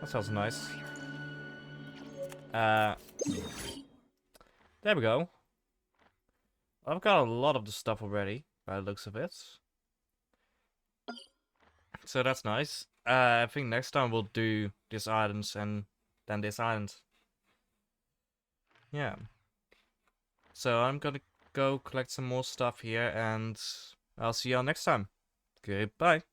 that sounds nice. There we go. I've got a lot of the stuff already, by the looks of it. So that's nice. I think next time we'll do these islands and then this island. Yeah. So I'm gonna go collect some more stuff here and I'll see y'all next time. Goodbye.